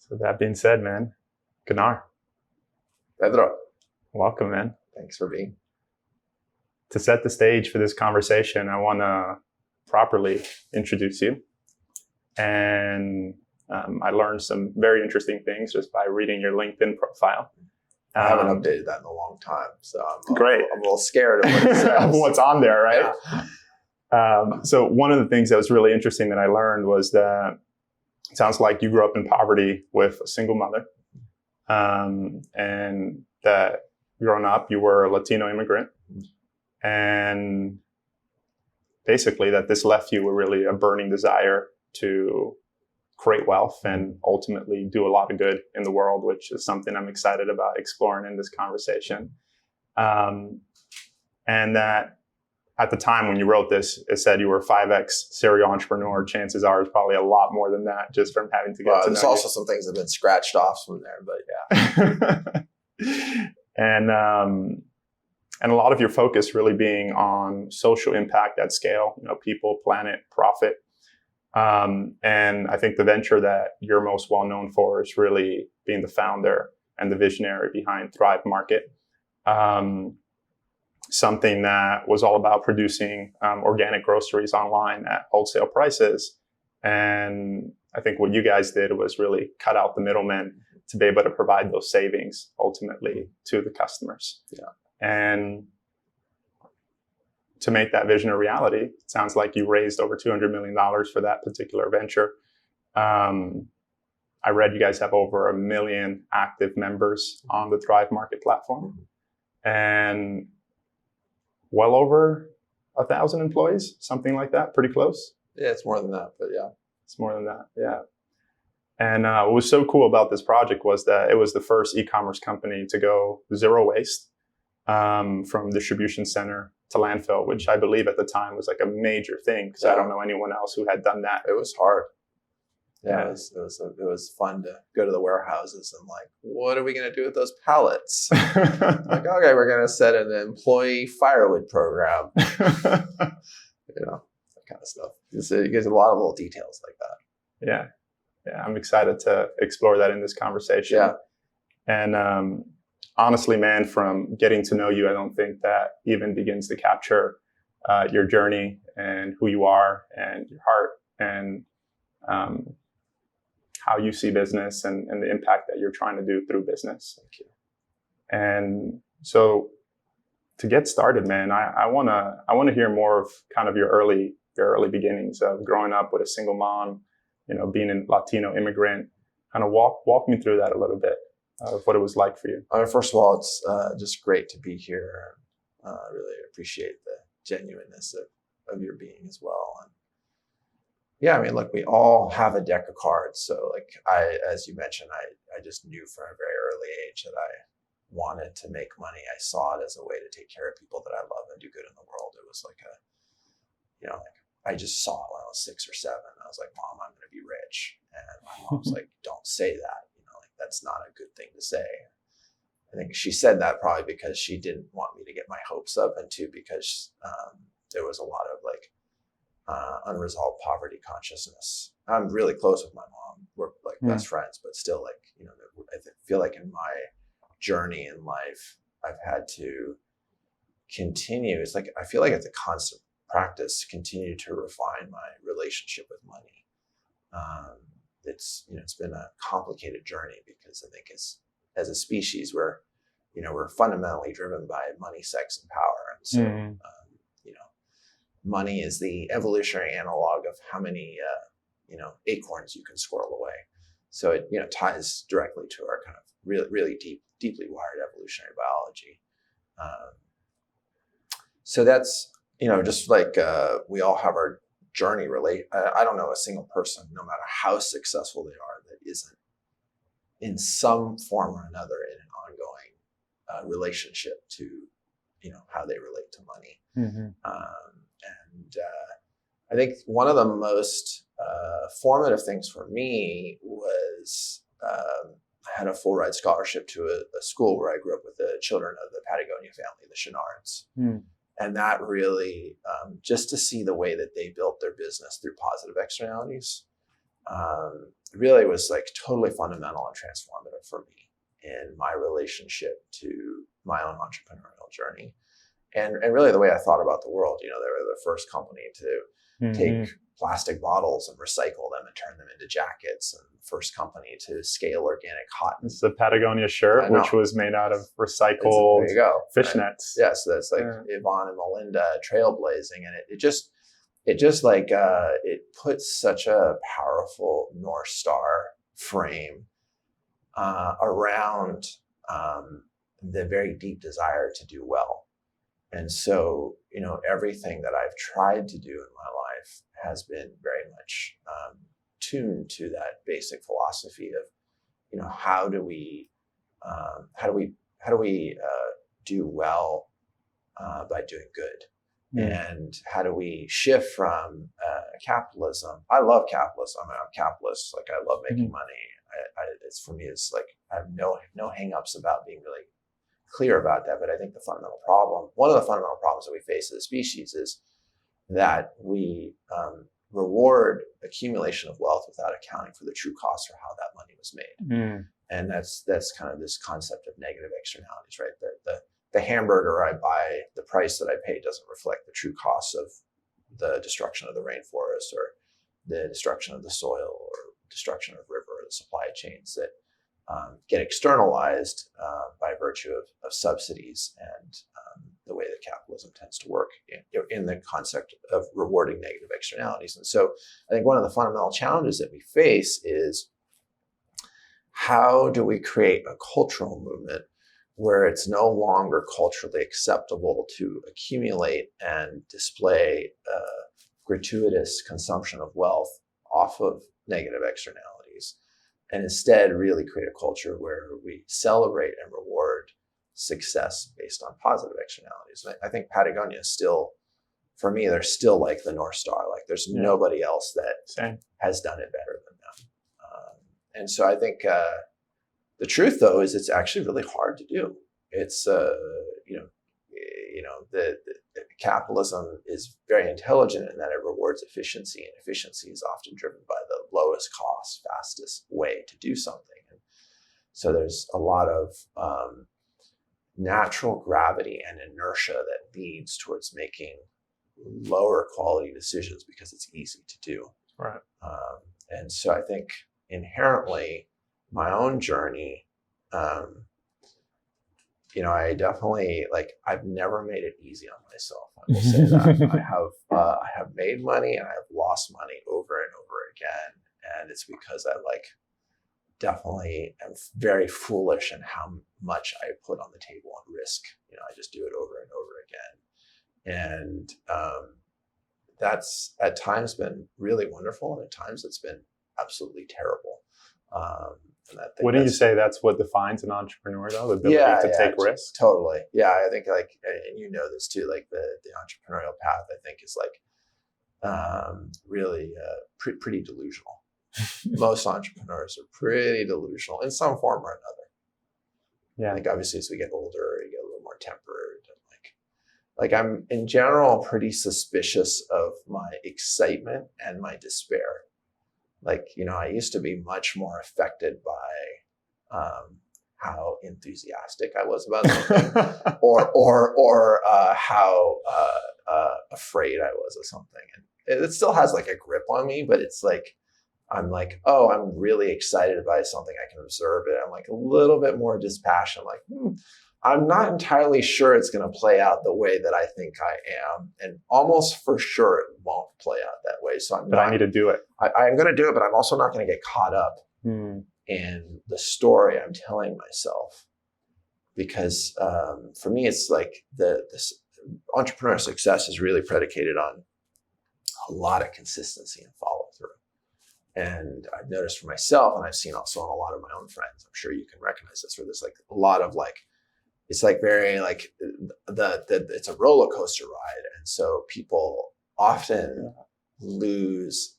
So that being said, man, Gunnar, Pedro, welcome, man. thanks for being. To set the stage for this conversation, I want to properly introduce you. And I learned some very interesting things just by reading your LinkedIn profile. I haven't updated that in a long time, so I'm great. I'm a little scared of what it says. Of what's on there, right? Yeah. So one of the things that was really interesting that I learned was that it sounds like you grew up in poverty with a single mother, and that growing up you were a Latino immigrant, and basically that this left you with really a burning desire to create wealth and ultimately do a lot of good in the world, which is something I'm excited about exploring in this conversation. And that at the time when you wrote this, it said you were a 5X serial entrepreneur. Chances are it's probably a lot more than that just from having to get to know there's also some things that have been scratched off from there, but yeah. And a lot of your focus really being on social impact at scale, people, planet, profit. And I think the venture that you're most well known for is really being the founder and the visionary behind Thrive Market. Something that was all about producing organic groceries online at wholesale prices. And I think what you guys did was really cut out the middlemen to be able to provide those savings ultimately to the customers. Yeah. And to make that vision a reality, it sounds like you raised over $200 million for that particular venture. I read you guys have over 1 million active members on the Thrive Market platform, and well over 1,000 employees, something like that, pretty close. Yeah, it's more than that, but yeah. It's more than that, yeah. And what was so cool about this project was that it was the first e-commerce company to go zero waste from distribution center to landfill, which I believe at the time was like a major thing because I don't know anyone else who had done that. It was hard. Yeah, it was fun to go to the warehouses and like, what are we going to do with those pallets? Like, okay, we're going to set an employee firewood program. That kind of stuff. It gives a lot of little details like that. Yeah, I'm excited to explore that in this conversation. Yeah. And honestly, man, from getting to know you, I don't think that even begins to capture your journey and who you are and your heart and how you see business and the impact that you're trying to do through business. Thank you. And so to get started, man, I wanna hear more of kind of your early beginnings of growing up with a single mom, being a Latino immigrant. Kind of walk me through that a little bit of what it was like for you. I mean, first of all, it's just great to be here. I really appreciate the genuineness of your being as well. And yeah, I mean, look, we all have a deck of cards. So like as you mentioned, I just knew from a very early age that I wanted to make money. I saw it as a way to take care of people that I love and do good in the world. It was like I just saw it when I was 6 or 7. I was like, Mom, I'm going to be rich. And my mom was like, don't say that. That's not a good thing to say. I think she said that probably because she didn't want me to get my hopes up, and 2, because there was a lot of unresolved poverty consciousness. I'm really close with my mom. We're like best friends, but still I feel like in my journey in life, I've had to continue. It's like, I feel like it's a constant practice to continue to refine my relationship with money. It's been a complicated journey because I think as a species we're fundamentally driven by money, sex, and power, and so money is the evolutionary analog of how many acorns you can squirrel away. So it ties directly to our kind of really deeply wired evolutionary biology. So that's just like we all have our journey relate. I don't know a single person, no matter how successful they are, that isn't in some form or another in an ongoing relationship to how they relate to money. And I think one of the most formative things for me was I had a full ride scholarship to a school where I grew up with the children of the Patagonia family, the Chenards. And that really, just to see the way that they built their business through positive externalities really was like totally fundamental and transformative for me in my relationship to my own entrepreneurial journey. And really the way I thought about the world. They were the first company to take plastic bottles and recycle them and turn them into jackets, and first company to scale organic cotton. It's the Patagonia shirt, which was made out of recycled fishnets. Yeah, so that's like Yvonne and Melinda trailblazing, and it just it puts such a powerful North Star frame around the very deep desire to do well. And so, everything that I've tried to do in my life has been very much tuned to that basic philosophy of, how do we do well by doing good, and how do we shift from capitalism? I love capitalism. I'm a capitalist. Like, I love making money. It's for me. It's like I have no hangups about being really clear about that. But I think one of the fundamental problems that we face as a species is that we reward accumulation of wealth without accounting for the true cost or how that money was made. And that's kind of this concept of negative externalities, right? The hamburger I buy, the price that I pay doesn't reflect the true cost of the destruction of the rainforest, or the destruction of the soil, or destruction of river, or the supply chains that get externalized by virtue of subsidies and the way that capitalism tends to work in the concept of rewarding negative externalities. And so I think one of the fundamental challenges that we face is, how do we create a cultural movement where it's no longer culturally acceptable to accumulate and display gratuitous consumption of wealth off of negative externalities, and instead really create a culture where we celebrate and reward success based on positive externalities? And I think Patagonia is still, for me, they're still like the North Star. Like, there's nobody else that has done it better than them. And so I think the truth, though, is it's actually really hard to do. It's the capitalism is very intelligent in that it rewards efficiency, and efficiency is often driven by the lowest cost, fastest way to do something. And so there's a lot of natural gravity and inertia that leads towards making lower quality decisions because it's easy to do. Right. And so I think inherently my own journey, I definitely, I've never made it easy on myself. I will say that. I have made money and I have lost money over and over again. And it's because I definitely am very foolish in how much I put on the table on risk. I just do it over and over again. And that's at times been really wonderful, and at times it's been absolutely terrible. Wouldn't you say that's what defines an entrepreneur, though? The ability to take risks? Totally. Yeah, I think and this too, the entrepreneurial path, I think, is really pretty delusional. Most entrepreneurs are pretty delusional in some form or another. Yeah. I think obviously as we get older, you get a little more tempered, and I'm in general pretty suspicious of my excitement and my despair. I used to be much more affected by how enthusiastic I was about something, or how afraid I was of something. And it still has a grip on me, but it's I'm I'm really excited by something. I can observe it. I'm a little bit more dispassionate. I'm not entirely sure it's going to play out the way that I think I am, and almost for sure it won't play out that way. So I need to do it. I'm going to do it, but I'm also not going to get caught up in the story I'm telling myself, because for me, it's this entrepreneurial success is really predicated on a lot of consistency and follow through. And I've noticed for myself, and I've seen also in a lot of my own friends, I'm sure you can recognize this, where there's a lot of it's very it's a roller coaster ride. And so people often lose,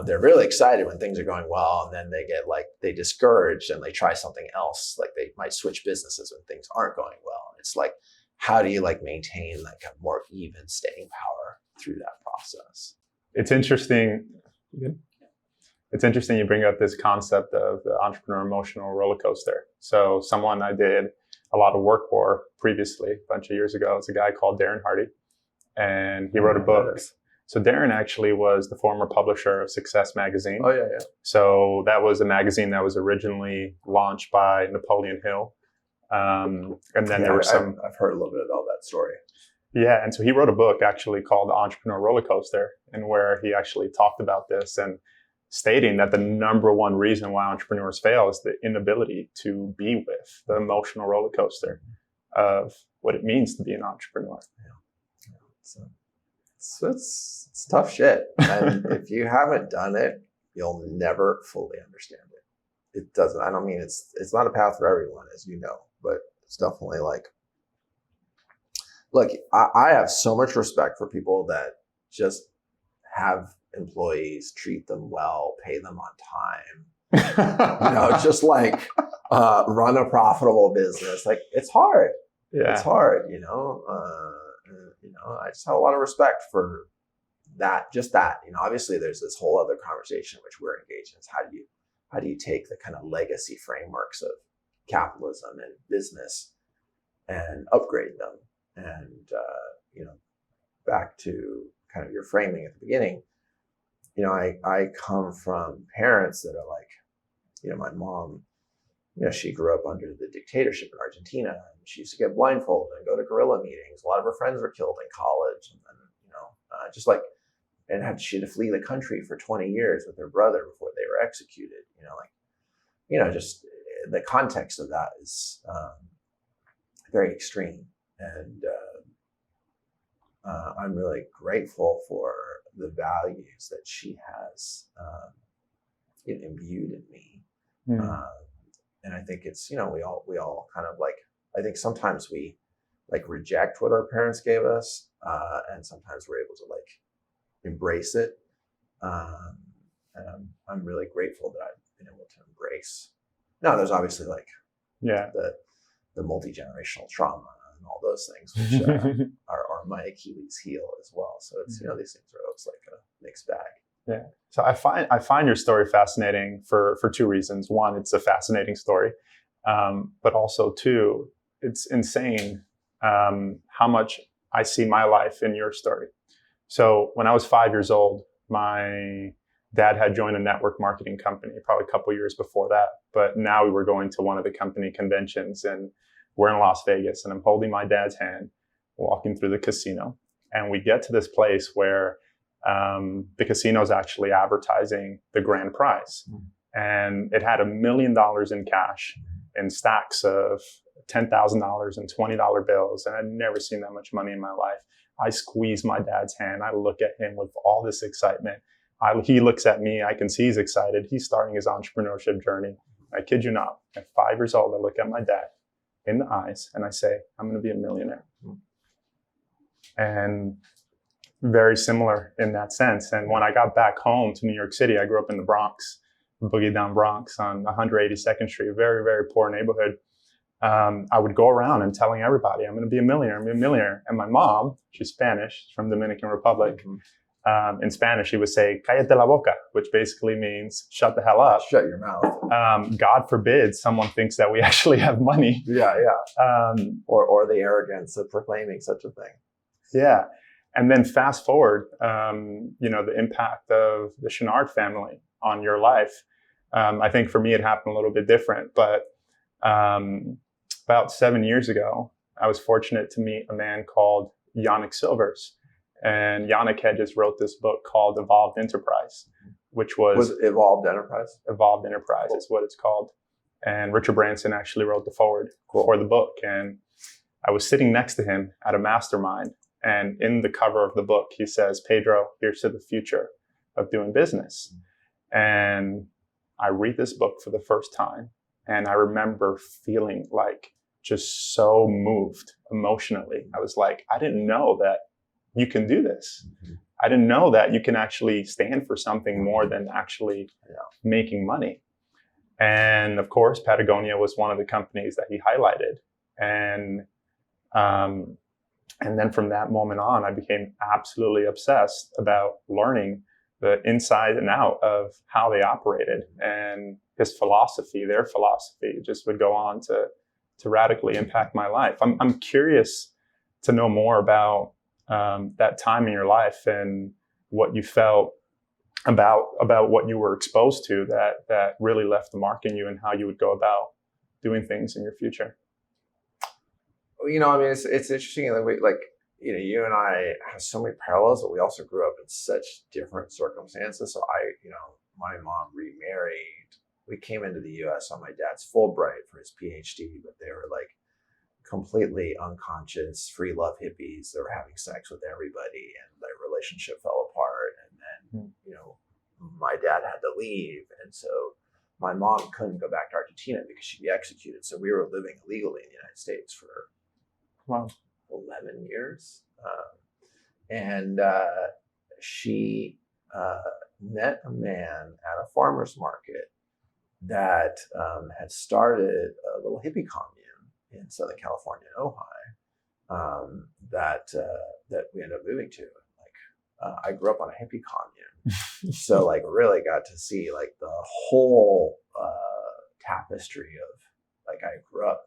they're really excited when things are going well, and then they get they discouraged and they try something else. They might switch businesses when things aren't going well. And it's how do you maintain a more even staying power through that process? It's interesting. It's interesting you bring up this concept of the entrepreneur emotional roller coaster. So someone I did a lot of work for previously, a bunch of years ago, is a guy called Darren Hardy. And he wrote a book. So Darren actually was the former publisher of Success Magazine. Oh, yeah, yeah. So that was a magazine that was originally launched by Napoleon Hill. And then there were some... I've heard a little bit about that story. Yeah, and so he wrote a book actually called The Entrepreneur Roller Coaster, and where he actually talked about this and stating that the number one reason why entrepreneurs fail is the inability to be with the emotional roller coaster of what it means to be an entrepreneur. Yeah. So it's tough shit. And if you haven't done it, you'll never fully understand it. It doesn't, I don't mean it's not a path for everyone, as you know, but it's definitely like, look, I have so much respect for people that just have employees, treat them well, pay them on time, just like run a profitable business. Like, it's hard. Yeah. It's hard, I just have a lot of respect for that, just that. Obviously there's this whole other conversation which we're engaged in. Is how do you take the kind of legacy frameworks of capitalism and business and upgrade them? And, back to kind of your framing at the beginning, I come from parents that are like, my mom, she grew up under the dictatorship in Argentina, and she used to get blindfolded and go to guerrilla meetings. A lot of her friends were killed in college, and then, she had to flee the country for 20 years with her brother before they were executed. Just the context of that is very extreme. And I'm really grateful for the values that she has imbued in me. And I think it's, we all kind of like, I think sometimes we like reject what our parents gave us, and sometimes we're able to like embrace it. And I'm really grateful that I've been able to embrace. Now, there's obviously like the multi-generational trauma and all those things, which are my Achilles heel as well. So it's, these things are always like a mixed bag. Yeah. So I find your story fascinating for two reasons. One, it's a fascinating story. But also two, it's insane how much I see my life in your story. So when I was 5 years old, my dad had joined a network marketing company probably a couple years before that. But now we were going to one of the company conventions, and we're in Las Vegas, and I'm holding my dad's hand, walking through the casino. And we get to this place where the casino is actually advertising the grand prize. And it had $1 million in cash in stacks of $10,000 and $20 bills. And I'd never seen that much money in my life. I squeeze my dad's hand. I look at him with all this excitement. He looks at me. I can see he's excited. He's starting his entrepreneurship journey. I kid you not. At 5 years old, I look at my dad in the eyes and I say, I'm going to be a millionaire. And very similar in that sense. And when I got back home to New York City, I grew up in the Bronx, Boogie Down Bronx on 182nd Street, a very, very poor neighborhood. I would go around and telling everybody, I'm going to be a millionaire, I'm going to be a millionaire. And my mom, she's Spanish, she's from Dominican Republic. In Spanish, she would say, cállate la boca, which basically means shut the hell up. Shut your mouth. God forbid someone thinks that we actually have money. Yeah. Or the arrogance of proclaiming such a thing. Yeah. And then fast forward, the impact of the Chenard family on your life. I think for me, it happened a little bit different, but about 7 years ago, I was fortunate to meet a man called Yannick Silvers. And Yannick had just wrote this book called Evolved Enterprise, which was Evolved Enterprise? Evolved Enterprise is what it's called. And Richard Branson actually wrote the foreword for the book. And I was sitting next to him at a mastermind. And in the cover of the book, he says, Pedro, here's to the future of doing business. And I read this book for the first time. And I remember feeling like just so moved emotionally. I was like, I didn't know that you can do this. I didn't know that you can actually stand for something more than actually making money. And of course, Patagonia was one of the companies that he highlighted. And then from that moment on, I became absolutely obsessed about learning the inside and out of how they operated, and his philosophy, their philosophy, just would go on to radically impact my life. I'm curious to know more about that time in your life and what you felt about what you were exposed to that really left the mark in you, and how you would go about doing things in your future. I mean, it's interesting that you and I have so many parallels, but we also grew up in such different circumstances. So my mom remarried. We came into the U.S. on my dad's Fulbright for his PhD, but they were like completely unconscious, free love hippies. They were having sex with everybody, and their relationship fell apart. And then, my dad had to leave, and so my mom couldn't go back to Argentina because she'd be executed. So we were living illegally in the United States for 11 years. And she met a man at a farmer's market that had started a little hippie commune in Southern California, in Ojai, that we ended up moving to. I grew up on a hippie commune, so really got to see the whole tapestry of I grew up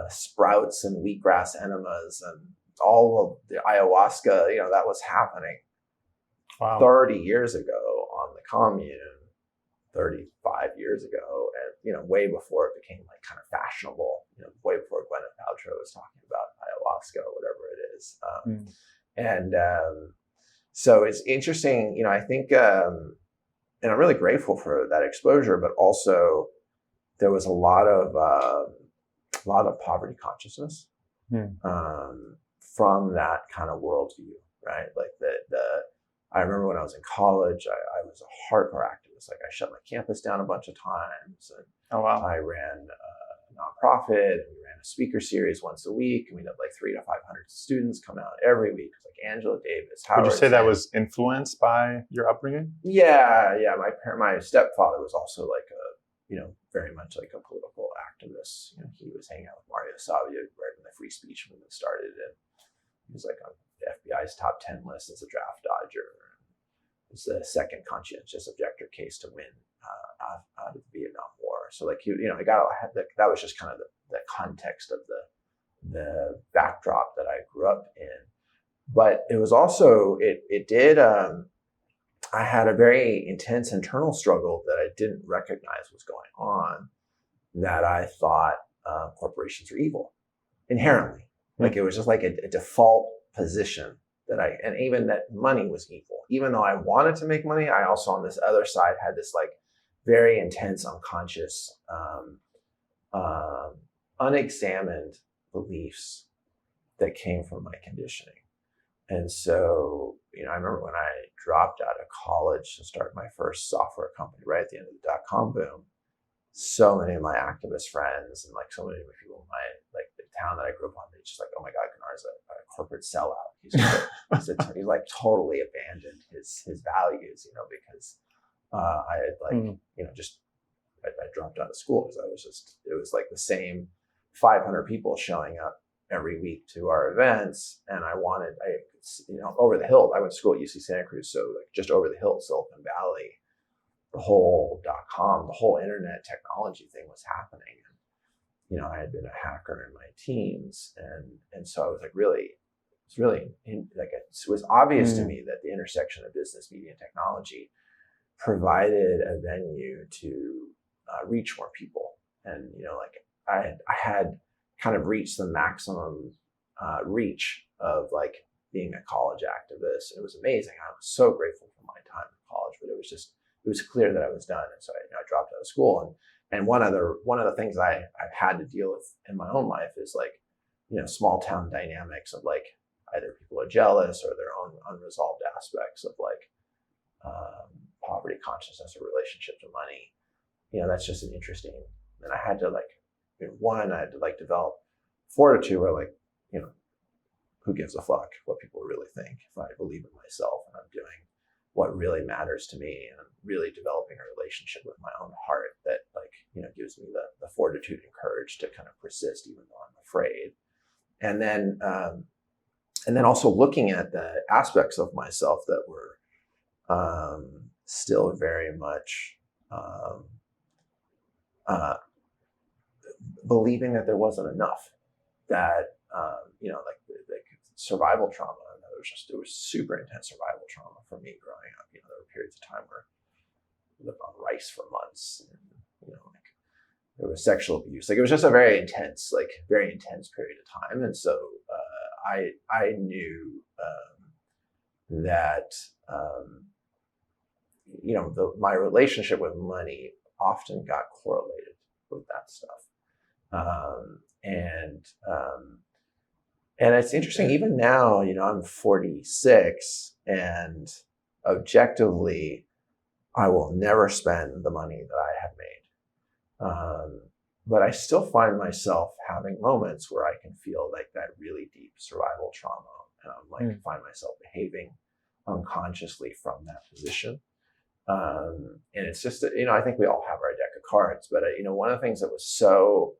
sprouts and wheatgrass enemas and all of the ayahuasca, that was happening 30 years ago on the commune, 35 years ago, and way before it became kind of fashionable, way before Gwyneth Paltrow was talking about ayahuasca or whatever it is. And so it's interesting, I think, and I'm really grateful for that exposure, but also there was a lot of poverty consciousness from that kind of worldview, right? I remember when I was in college, I was a hardcore activist. I shut my campus down a bunch of times, and I ran a nonprofit, and we ran a speaker series once a week, and we'd have 300 to 500 students come out every week, Angela Davis, Howard. Would you say that was influenced by your upbringing? Yeah. My stepfather was also very much a political activist. He was hanging out with Mario Savio right when the free speech movement started, and he was on the FBI's top 10 list as a draft dodger. It was the second conscientious objector case to win out of the Vietnam War. So that was just kind of the context of the backdrop that I grew up in. But it was also, I had a very intense internal struggle that I didn't recognize was going on, that I thought corporations were evil inherently. It was just a default position and even that money was evil. Even though I wanted to make money, I also on this other side had this very intense, unconscious, unexamined beliefs that came from my conditioning. And so, I remember when I dropped out of college to start my first software company right at the end of the dot-com boom, so many of my activist friends and so many of the people in my the town that I grew up on, they just oh my God, Gunnar's a corporate sellout. He's totally abandoned his values, because I had I dropped out of school because it was the same 500 people showing up every week to our events, and over the hill. I went to school at UC Santa Cruz, so just over the hill, Silicon Valley, the whole .com, the whole internet technology thing was happening. And, I had been a hacker in my teens, and so I was it was obvious to me that the intersection of business, media, and technology provided a venue to reach more people. And I had kind of reached the maximum reach of being a college activist. It was amazing. I was so grateful for my time in college, but it was clear that I was done. And so I dropped out of school. And one of the things I've had to deal with in my own life is small town dynamics of either people are jealous or their own unresolved aspects of poverty consciousness or relationship to money. That's just an interesting, and I had to I had to develop fortitude where who gives a fuck what people really think if I believe in myself and I'm doing what really matters to me, and I'm really developing a relationship with my own heart that gives me the fortitude and courage to kind of persist even though I'm afraid. And then also looking at the aspects of myself that were still very much believing that there wasn't enough, that like the survival trauma. And there was super intense survival trauma for me growing up. There were periods of time where I lived on rice for months, and like there was sexual abuse. Like it was just a very intense period of time. And so I knew that my relationship with money often got correlated with that stuff. And it's interesting, even now, I'm 46, and objectively, I will never spend the money that I have made. But I still find myself having moments where I can feel like that really deep survival trauma. And find myself behaving unconsciously from that position. And it's just, I think we all have our deck of cards, but one of the things that was so,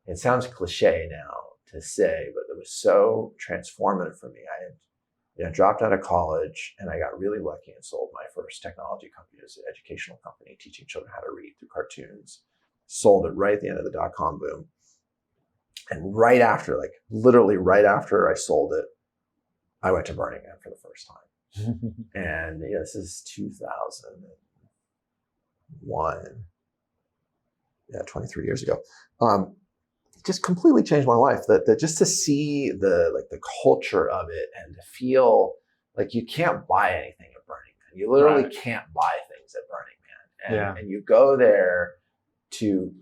it sounds cliche now to say, but it was so transformative for me. I had dropped out of college, and I got really lucky and sold my first technology company. It was an educational company teaching children how to read through cartoons. Sold it right at the end of the dot-com boom. And right after, literally right after I sold it, I went to Burning Man for the first time. And this is 2001. 23 years ago. It just completely changed my life. That just to see the culture of it, and to feel like you can't buy anything at Burning Man. You literally can't buy things at Burning Man. And you go there to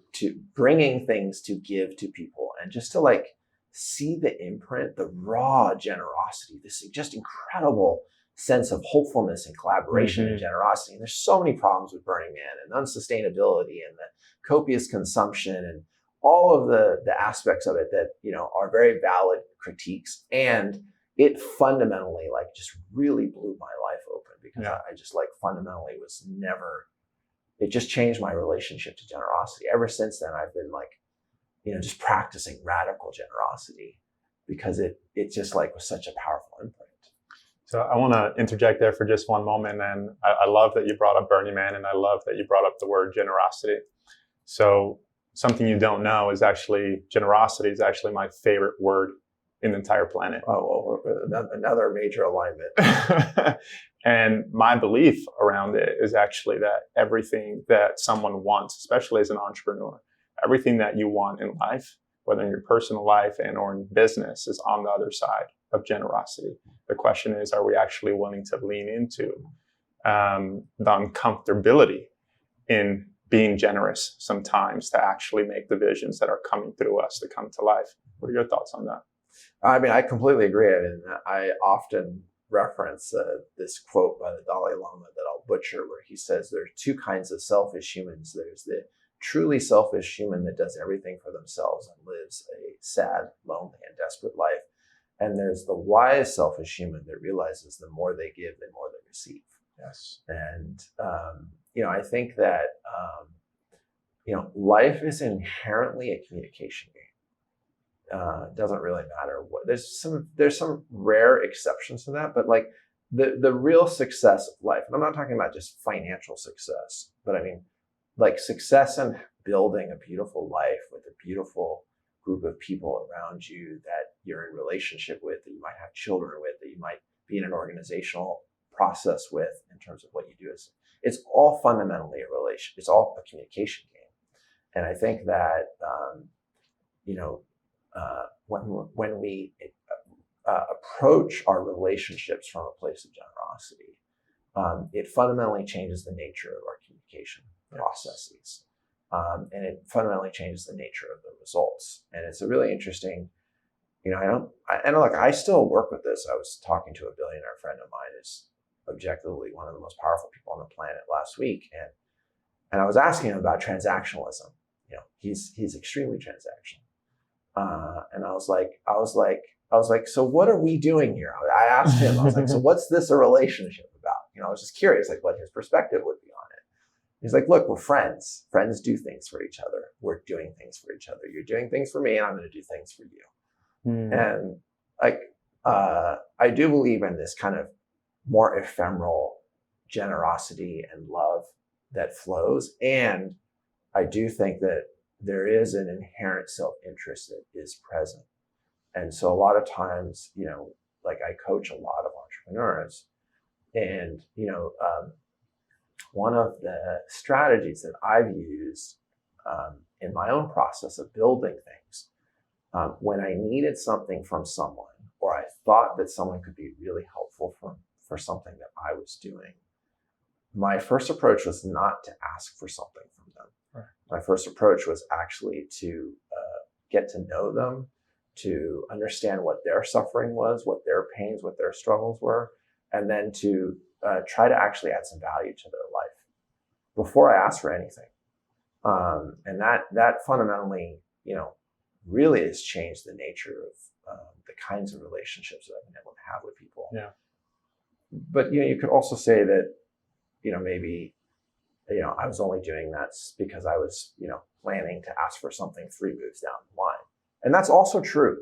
bringing things to give to people, and just to see the imprint, the raw generosity, this just incredible sense of hopefulness and collaboration and generosity. And there's so many problems with Burning Man, and unsustainability, and the copious consumption, and all of the aspects of it that are very valid critiques. And it fundamentally just really blew my life open, because I just fundamentally was never. It just changed my relationship to generosity. Ever since then, I've been just practicing radical generosity, because it just was such a powerful imprint. So I want to interject there for just one moment. And I love that you brought up Burning Man, and I love that you brought up the word generosity. So something you don't know is generosity is actually my favorite word in the entire planet. Oh, well, another major alignment. And my belief around it is actually that everything that someone wants, especially as an entrepreneur, everything that you want in life, whether in your personal life and or in business, is on the other side of generosity. The question is, are we actually willing to lean into the uncomfortability in being generous sometimes, to actually make the visions that are coming through us to come to life? What are your thoughts on that? I mean, I completely agree. I often reference this quote by the Dalai Lama that I'll butcher, where he says there are two kinds of selfish humans. There's the truly selfish human that does everything for themselves and lives a sad, lonely, and desperate life. And there's the wise selfish human that realizes the more they give, the more they receive. Yes. And, I think that, life is inherently a communication game. It doesn't really matter what. There's some rare exceptions to that, but the real success of life, and I'm not talking about just financial success, but I mean success in building a beautiful life with a beautiful group of people around you that you're in relationship with, that you might have children with, that you might be in an organizational process with, in terms of what you do. It's all fundamentally a relation. It's all a communication game. And I think that, when we approach our relationships from a place of generosity, it fundamentally changes the nature of our communication processes. And it fundamentally changes the nature of the results. And it's a really interesting, I still work with this. I was talking to a billionaire friend of mine who's objectively one of the most powerful people on the planet last week. And I was asking him about transactionalism. He's extremely transactional. And I was like, so what are we doing here? I asked him, I was like, so what's this a relationship about? I was just curious, what his perspective would be on it. He's like, look, we're friends. Friends do things for each other. We're doing things for each other. You're doing things for me, and I'm going to do things for you. And I do believe in this kind of more ephemeral generosity and love that flows. And I do think that there is an inherent self-interest that is present. And so a lot of times, like I coach a lot of entrepreneurs, and, one of the strategies that I've used in my own process of building things, when I needed something from someone, or I thought that someone could be really helpful for something that I was doing, my first approach was not to ask for something from them. Right. My first approach was actually to get to know them, to understand what their suffering was, what their pains, what their struggles were, and then to try to actually add some value to their life before I asked for anything. And that fundamentally, really has changed the nature of the kinds of relationships that I've been able to have with people. Yeah. But you could also say that, maybe, I was only doing that because I was, planning to ask for something 3 moves down the line. And that's also true.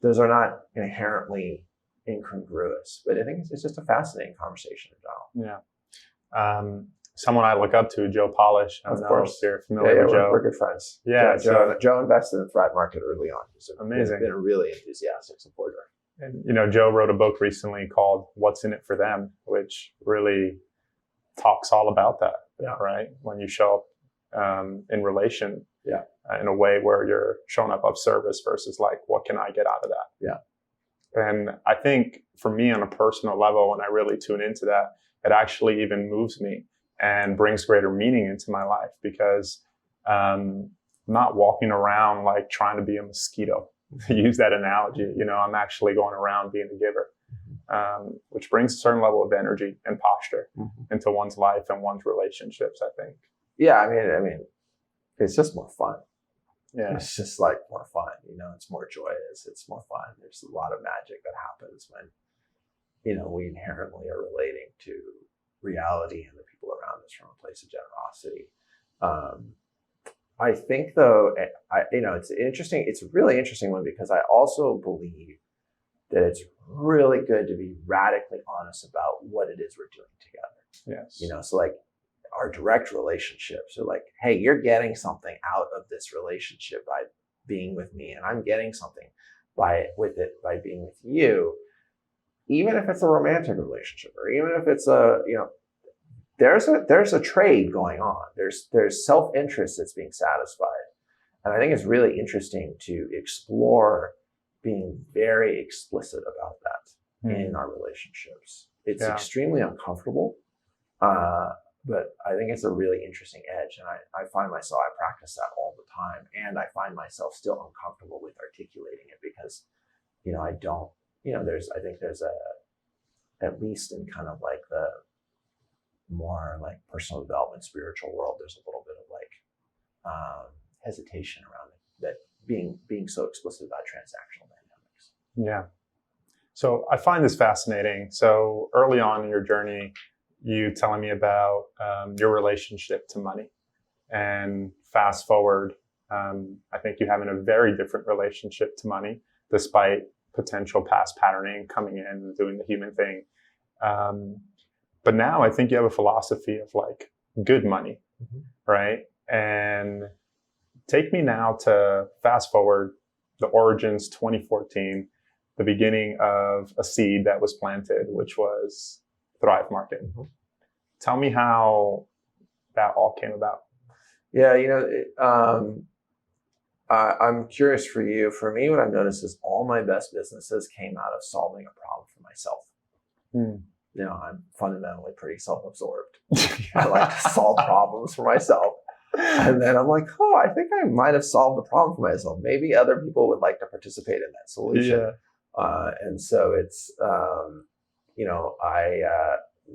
Those are not inherently incongruous, but I think it's just a fascinating conversation in general. Yeah. Someone I look up to, Joe Polish. Of course. If you're familiar with Joe. We're good friends. Yeah. Joe invested in the Thrive Market early on. He's amazing. Been a really enthusiastic supporter. And, Joe wrote a book recently called What's in It for Them, which really talks all about that. Yeah. Right. When you show up in relation, yeah, in a way where you're showing up of service versus like, what can I get out of that? Yeah. And I think for me on a personal level, when I really tune into that, it actually even moves me and brings greater meaning into my life, because I'm not walking around like trying to be a mosquito, to use that analogy. I'm actually going around being a giver, which brings a certain level of energy and posture into one's life and one's relationships, I think. Yeah, I mean, it's just more fun. Yeah. It's just like more fun, it's more joyous, it's more fun. There's a lot of magic that happens when, we inherently are relating to reality and the people around us from a place of generosity. I think though, it's interesting. It's a really interesting one, because I also believe that it's really good to be radically honest about what it is we're doing together. Yes. So like our direct relationships are like, hey, you're getting something out of this relationship by being with me, and I'm getting something by being with you. Even if it's a romantic relationship, or even if it's there's a trade going on. There's self-interest that's being satisfied. And I think it's really interesting to explore being very explicit about that in our relationships. It's extremely uncomfortable, but I think it's a really interesting edge. And I find myself, I practice that all the time. And I find myself still uncomfortable with articulating it, because, I don't, I think there's at least in kind of like the more like personal development, spiritual world, there's a little bit of like hesitation around it, that being so explicit about transactional dynamics. Yeah. So I find this fascinating. So early on in your journey, you telling me about your relationship to money, and fast forward, I think you having a very different relationship to money, despite potential past patterning coming in and doing the human thing. But now I think you have a philosophy of like good money, right? And take me now to fast forward the origins, 2014, the beginning of a seed that was planted, which was Thrive Market. Tell me how that all came about. Yeah, I'm curious for you. For me, what I've noticed is all my best businesses came out of solving a problem for myself. I'm fundamentally pretty self-absorbed. I like to solve problems for myself. And then I'm like, I think I might have solved the problem for myself. Maybe other people would like to participate in that solution. Yeah. And so it's,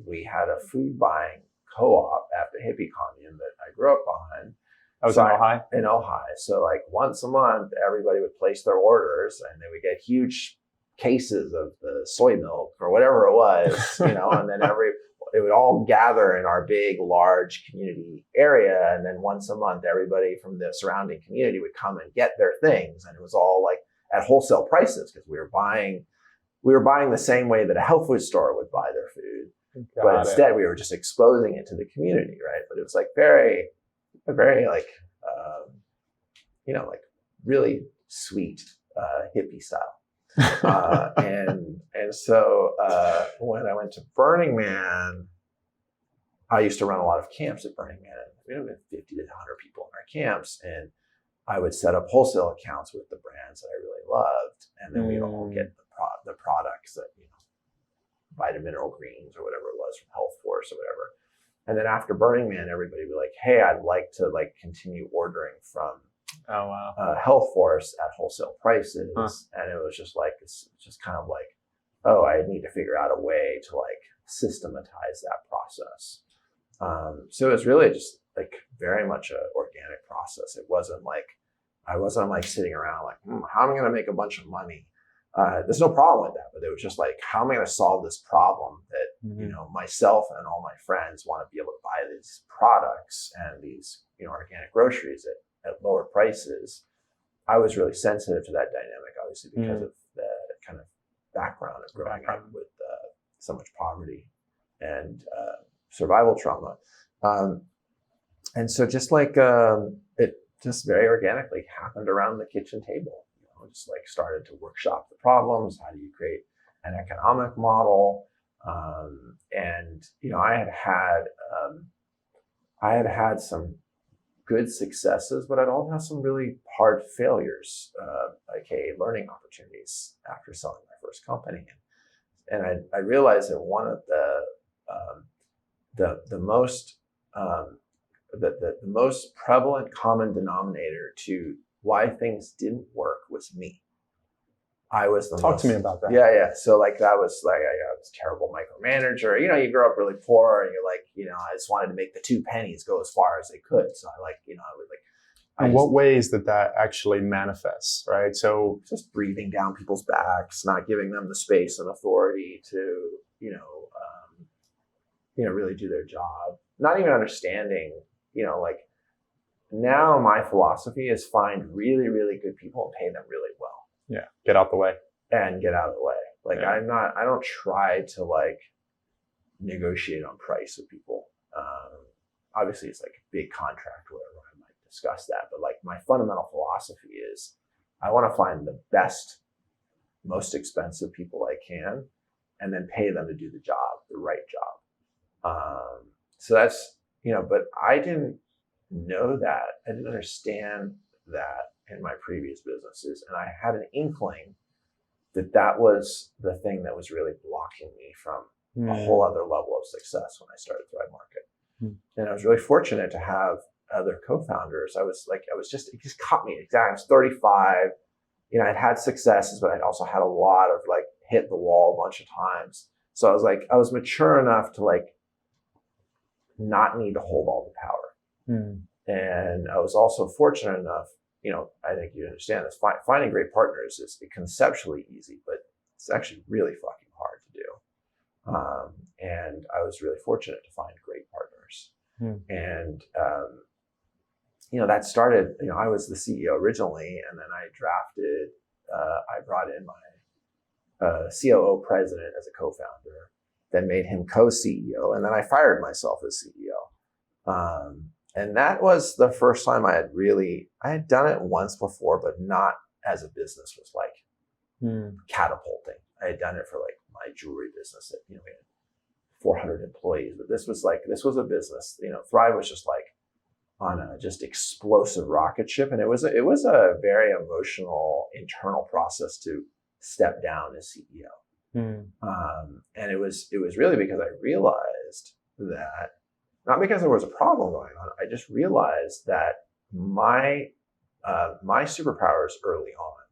we had a food buying co-op at the hippie commune that I grew up on. I was in Ojai? In Ojai. So like once a month, everybody would place their orders, and they would get huge cases of the soy milk or whatever it was, and then it would all gather in our big, large community area. And then once a month, everybody from the surrounding community would come and get their things. And it was all like at wholesale prices, because we were buying the same way that a health food store would buy their food. But instead we were just exposing it to the community, right? But it was like very like, like really sweet, hippie style. And so when I went to Burning Man, I used to run a lot of camps at Burning Man. We had 50 to 100 people in our camps, and I would set up wholesale accounts with the brands that I really loved, and then we'd all get the products that, Vitamin Mineral Greens or whatever it was from Health Force or whatever. And then after Burning Man, everybody would be like, "Hey, I'd like to continue ordering from Health Force at wholesale prices." And it was just like, it's just kind of like, oh, I need to figure out a way to systematize that process. So it was really just very much an organic process. It wasn't I wasn't sitting around how am I going to make a bunch of money? There's no problem with that, but it was just how am I going to solve this problem that, myself and all my friends want to be able to buy these products and these, organic groceries at lower prices. I was really sensitive to that dynamic, obviously, because of the kind of background of growing up with so much poverty and survival trauma. And so just it just very organically happened around the kitchen table, just started to workshop the problems. How do you create an economic model? And, I had had some good successes, but I'd also had some really hard failures, aka learning opportunities after selling my first company. And I realized that one of the most prevalent common denominator to why things didn't work was me. I was Talk to me about that. Yeah. So that was I was a terrible micromanager. You grow up really poor and you're I just wanted to make the 2 pennies go as far as they could. So I would In what ways did that actually manifest, right? So just breathing down people's backs, not giving them the space and authority to, really do their job. Not even understanding, now my philosophy is find really, really good people and pay them really well. Yeah. Get out the way. And get out of the way. I don't try to negotiate on price with people. Obviously it's a big contract or whatever. I might discuss that. But my fundamental philosophy is I want to find the best, most expensive people I can, and then pay them to do the job, the right job. So that's, but I didn't know that. I didn't understand that in my previous businesses. And I had an inkling that was the thing that was really blocking me from a whole other level of success when I started Thrive Market. And I was really fortunate to have other co-founders. It just caught me exactly. I was 35. I'd had successes, but I'd also had a lot of hit the wall a bunch of times. So I was mature enough to not need to hold all the power. And I was also fortunate enough, I think you understand this, finding great partners is conceptually easy, but it's actually really fucking hard to do. And I was really fortunate to find great partners. And, that started, I was the CEO originally, and then I brought in my COO president as a co-founder, then made him co-CEO, and then I fired myself as CEO. And that was the first time I had done it once before, but not as a business was catapulting. I had done it for my jewelry business that, we had 400 employees, but this was a business, Thrive was just on a just explosive rocket ship. And it was a very emotional internal process to step down as CEO. And it was really because I realized that, not because there was a problem going on, I just realized that my superpowers early on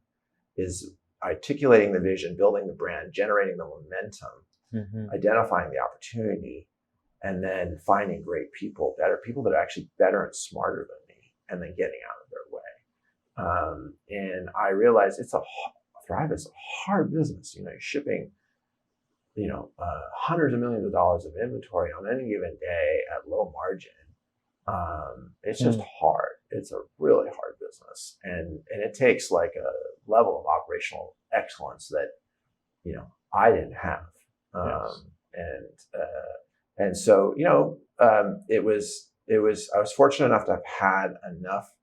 is articulating the vision, building the brand, generating the momentum, identifying the opportunity, and then finding great people, better people that are actually better and smarter than me, and then getting out of their way. And I realized Thrive is a hard business. You're shipping, hundreds of millions of dollars of inventory on any given day at low margin. It's just hard. It's a really hard business. And it takes a level of operational excellence that, I didn't have. And so, it was, I was fortunate enough to have had enough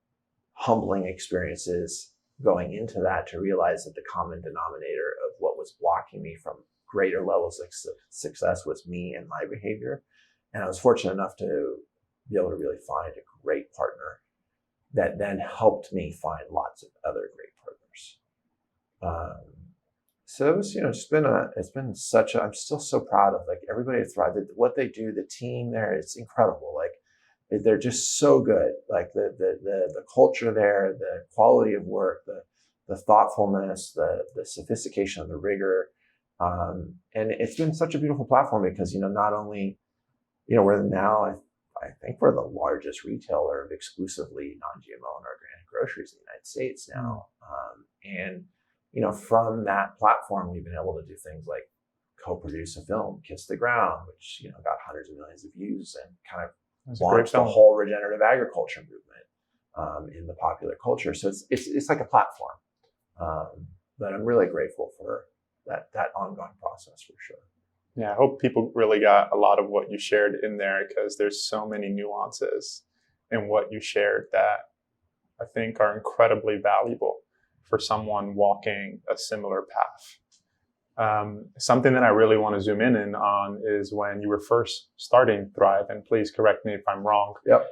humbling experiences going into that to realize that the common denominator of what was blocking me from greater levels of success was me and my behavior. And I was fortunate enough to be able to really find a great partner that then helped me find lots of other great partners. So it was, it's been such a, I'm still so proud of like everybody at Thrive, what they do, the team there, it's incredible. Like they're just so good. Like the culture there, the quality of work, the thoughtfulness, the sophistication, the rigor. And it's been such a beautiful platform because, not only, we're now, I think we're the largest retailer of exclusively non-GMO and organic groceries in the United States now. And from that platform, we've been able to do things like co-produce a film, Kiss the Ground, which, got hundreds of millions of views and kind of launched the whole regenerative agriculture movement in the popular culture. So it's like a platform. But I'm really grateful for that ongoing process for sure. Yeah, I hope people really got a lot of what you shared in there because there's so many nuances in what you shared that I think are incredibly valuable for someone walking a similar path. Something that I really want to zoom in on is when you were first starting Thrive, and please correct me if I'm wrong. Yep.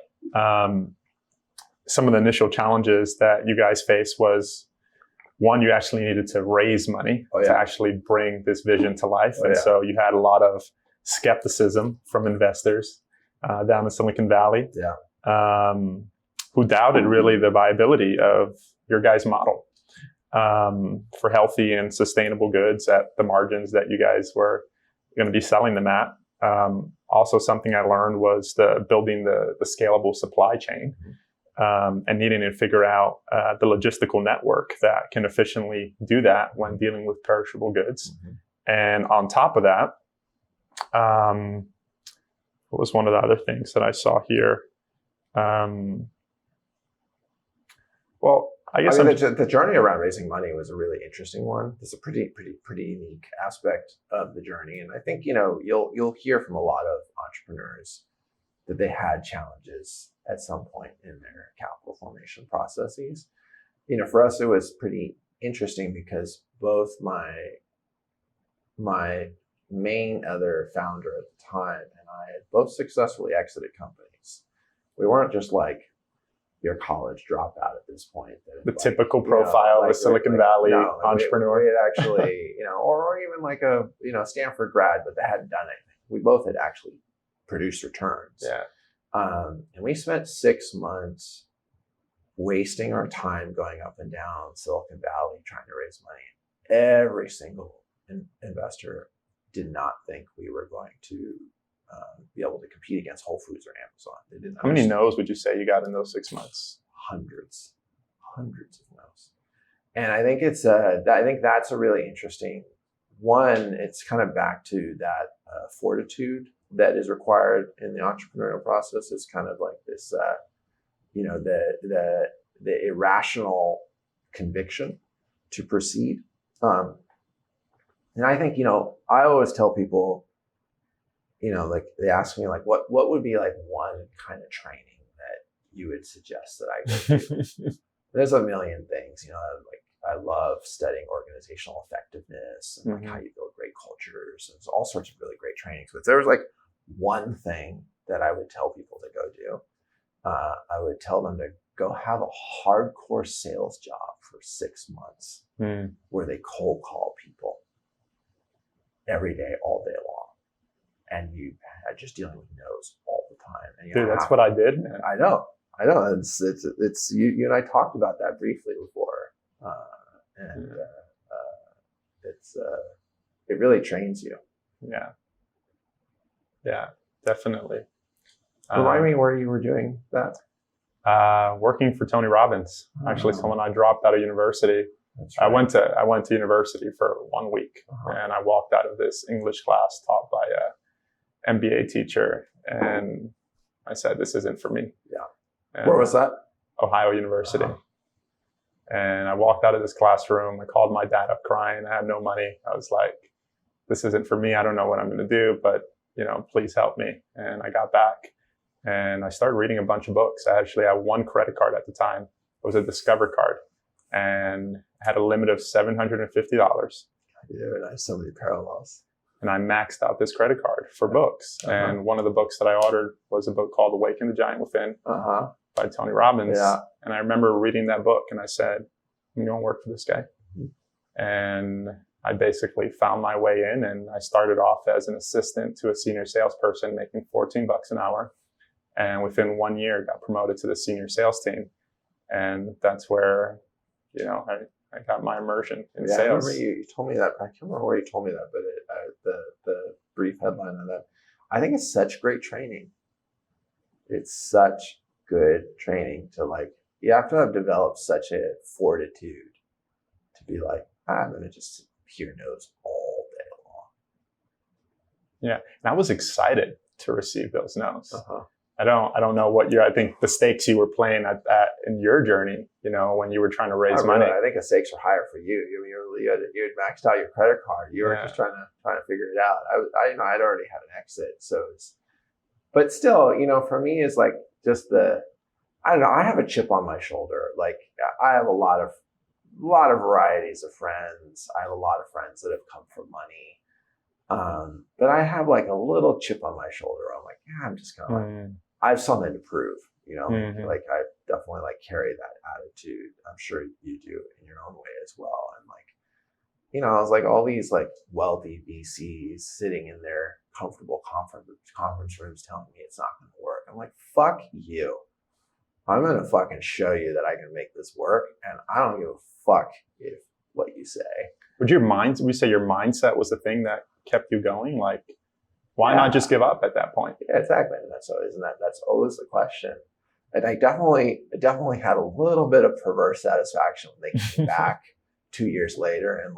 Some of the initial challenges that you guys faced was, one, you actually needed to raise money to actually bring this vision to life. So you had a lot of skepticism from investors down in Silicon Valley who doubted really the viability of your guys' model for healthy and sustainable goods at the margins that you guys were going to be selling them at. Also, something I learned was building the scalable supply chain. And needing to figure out the logistical network that can efficiently do that when dealing with perishable goods. And on top of that, what was one of the other things that I saw here? The journey around raising money was a really interesting one. It's a pretty unique aspect of the journey. And I think, you'll hear from a lot of entrepreneurs that they had challenges at some point in their capital formation processes. For us, it was pretty interesting because both my main other founder at the time and I had both successfully exited companies. We weren't just like your college dropout at this point. The typical profile of a Silicon Valley entrepreneur. We had actually, or even like a, Stanford grad, but they hadn't done anything. We both had actually produced returns. And we spent 6 months wasting our time going up and down Silicon Valley trying to raise money. Every single investor did not think we were going to be able to compete against Whole Foods or Amazon. They didn't. How many no's would you say you got in those 6 months? Hundreds of no's. And I think I think that's a really interesting one. It's kind of back to that fortitude that is required in the entrepreneurial process. Is kind of like this, the irrational conviction to proceed. And I think, I always tell people, like they ask me like, what would be like one kind of training that you would suggest that I go do? There's a million things, I love studying organizational effectiveness and like how you build great cultures. There's all sorts of really great trainings. But if there was like one thing that I would tell people to go do, I would tell them to go have a hardcore sales job for 6 months where they cold call people every day, all day long. And you are just dealing with no's all the time. And dude, that's what I did. I know. It's you and I talked about that briefly before. It really trains you. Yeah, definitely. Remind me where you were doing that. Working for Tony Robbins. Actually, so when I dropped out of university, right. I went to university for 1 week, and I walked out of this English class taught by a MBA teacher, and I said, "This isn't for me." And where was that? Ohio University. And I walked out of this classroom. I called my dad up crying. I had no money. I was like, this isn't for me. I don't know what I'm going to do, but, please help me. And I got back and I started reading a bunch of books. I actually had one credit card at the time. It was a Discover card, and I had a limit of $750. Yeah, and I have so many parallels. And I maxed out this credit card for books. And one of the books that I ordered was a book called Awaken the Giant Within by Tony Robbins. Yeah. And I remember reading that book and I said, I'm going to work for this guy. And I basically found my way in, and I started off as an assistant to a senior salesperson making $14 an hour. And within 1 year, got promoted to the senior sales team. And that's where, I got my immersion in sales. I remember you told me that. I can't remember where you told me that, but the brief headline on that. I think it's such great training. It's such good training to you have to have developed such a fortitude to be like, I'm going to just hear no's all day long. Yeah. And I was excited to receive those no's. I don't know I think the stakes you were playing at in your journey, when you were trying to raise money. I think the stakes were higher for you. You had maxed out your credit card. You were just trying to figure it out. I'd already had an exit. But still, for me is just I don't know. I have a chip on my shoulder. I have a lot of varieties of friends. I have a lot of friends that have come from money. But I have a little chip on my shoulder. I'm like, yeah, I'm just kind of I have something to prove, I definitely carry that attitude. I'm sure you do in your own way as well. And I was all these wealthy VCs sitting in their comfortable conference rooms telling me it's not going to work. I'm like, fuck you. I'm going to fucking show you that I can make this work. And I don't give a fuck if what you say. Would you say your mindset was the thing that kept you going? Why not just give up at that point? Yeah, exactly. And that's always the question. And I definitely had a little bit of perverse satisfaction when they came back 2 years later and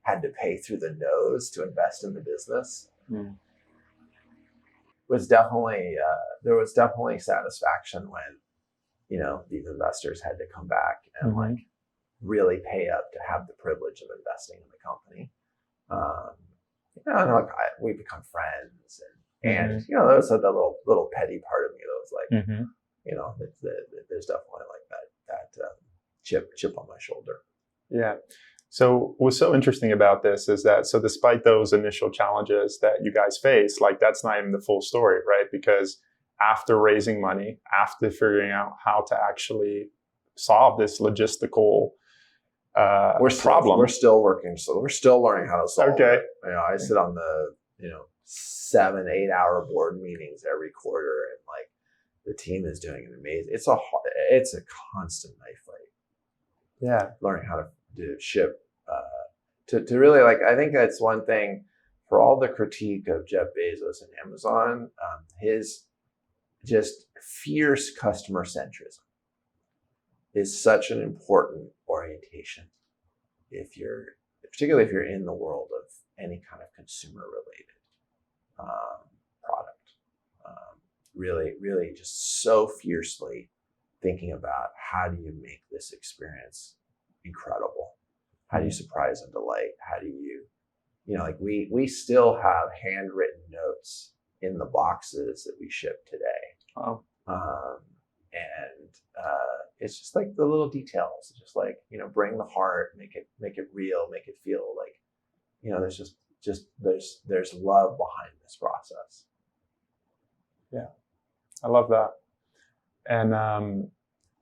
had to pay through the nose to invest in the business. Was definitely there was definitely satisfaction when these investors had to come back and really pay up to have the privilege of investing in the company. And we become friends, and there was that little petty part of me that was there's definitely that chip on my shoulder. Yeah. So what's so interesting about this is that, so despite those initial challenges that you guys face, that's not even the full story, right? Because after raising money, after figuring out how to actually solve this logistical problem. We're still working, so we're still learning how to solve it. I sit on the 7-8 hour board meetings every quarter, and the team is doing an amazing. It's a constant knife fight. Yeah, learning how to ship to really I think that's one thing for all the critique of Jeff Bezos and Amazon, his just fierce customer centrism is such an important orientation particularly if you're in the world of any kind of consumer related product. Really just so fiercely thinking about how do you make this experience incredible? How do you surprise and delight? How do you, we still have handwritten notes in the boxes that we ship today. Oh. And it's just the little details, just bring the heart, make it real, make it feel there's love behind this process. Yeah, I love that. And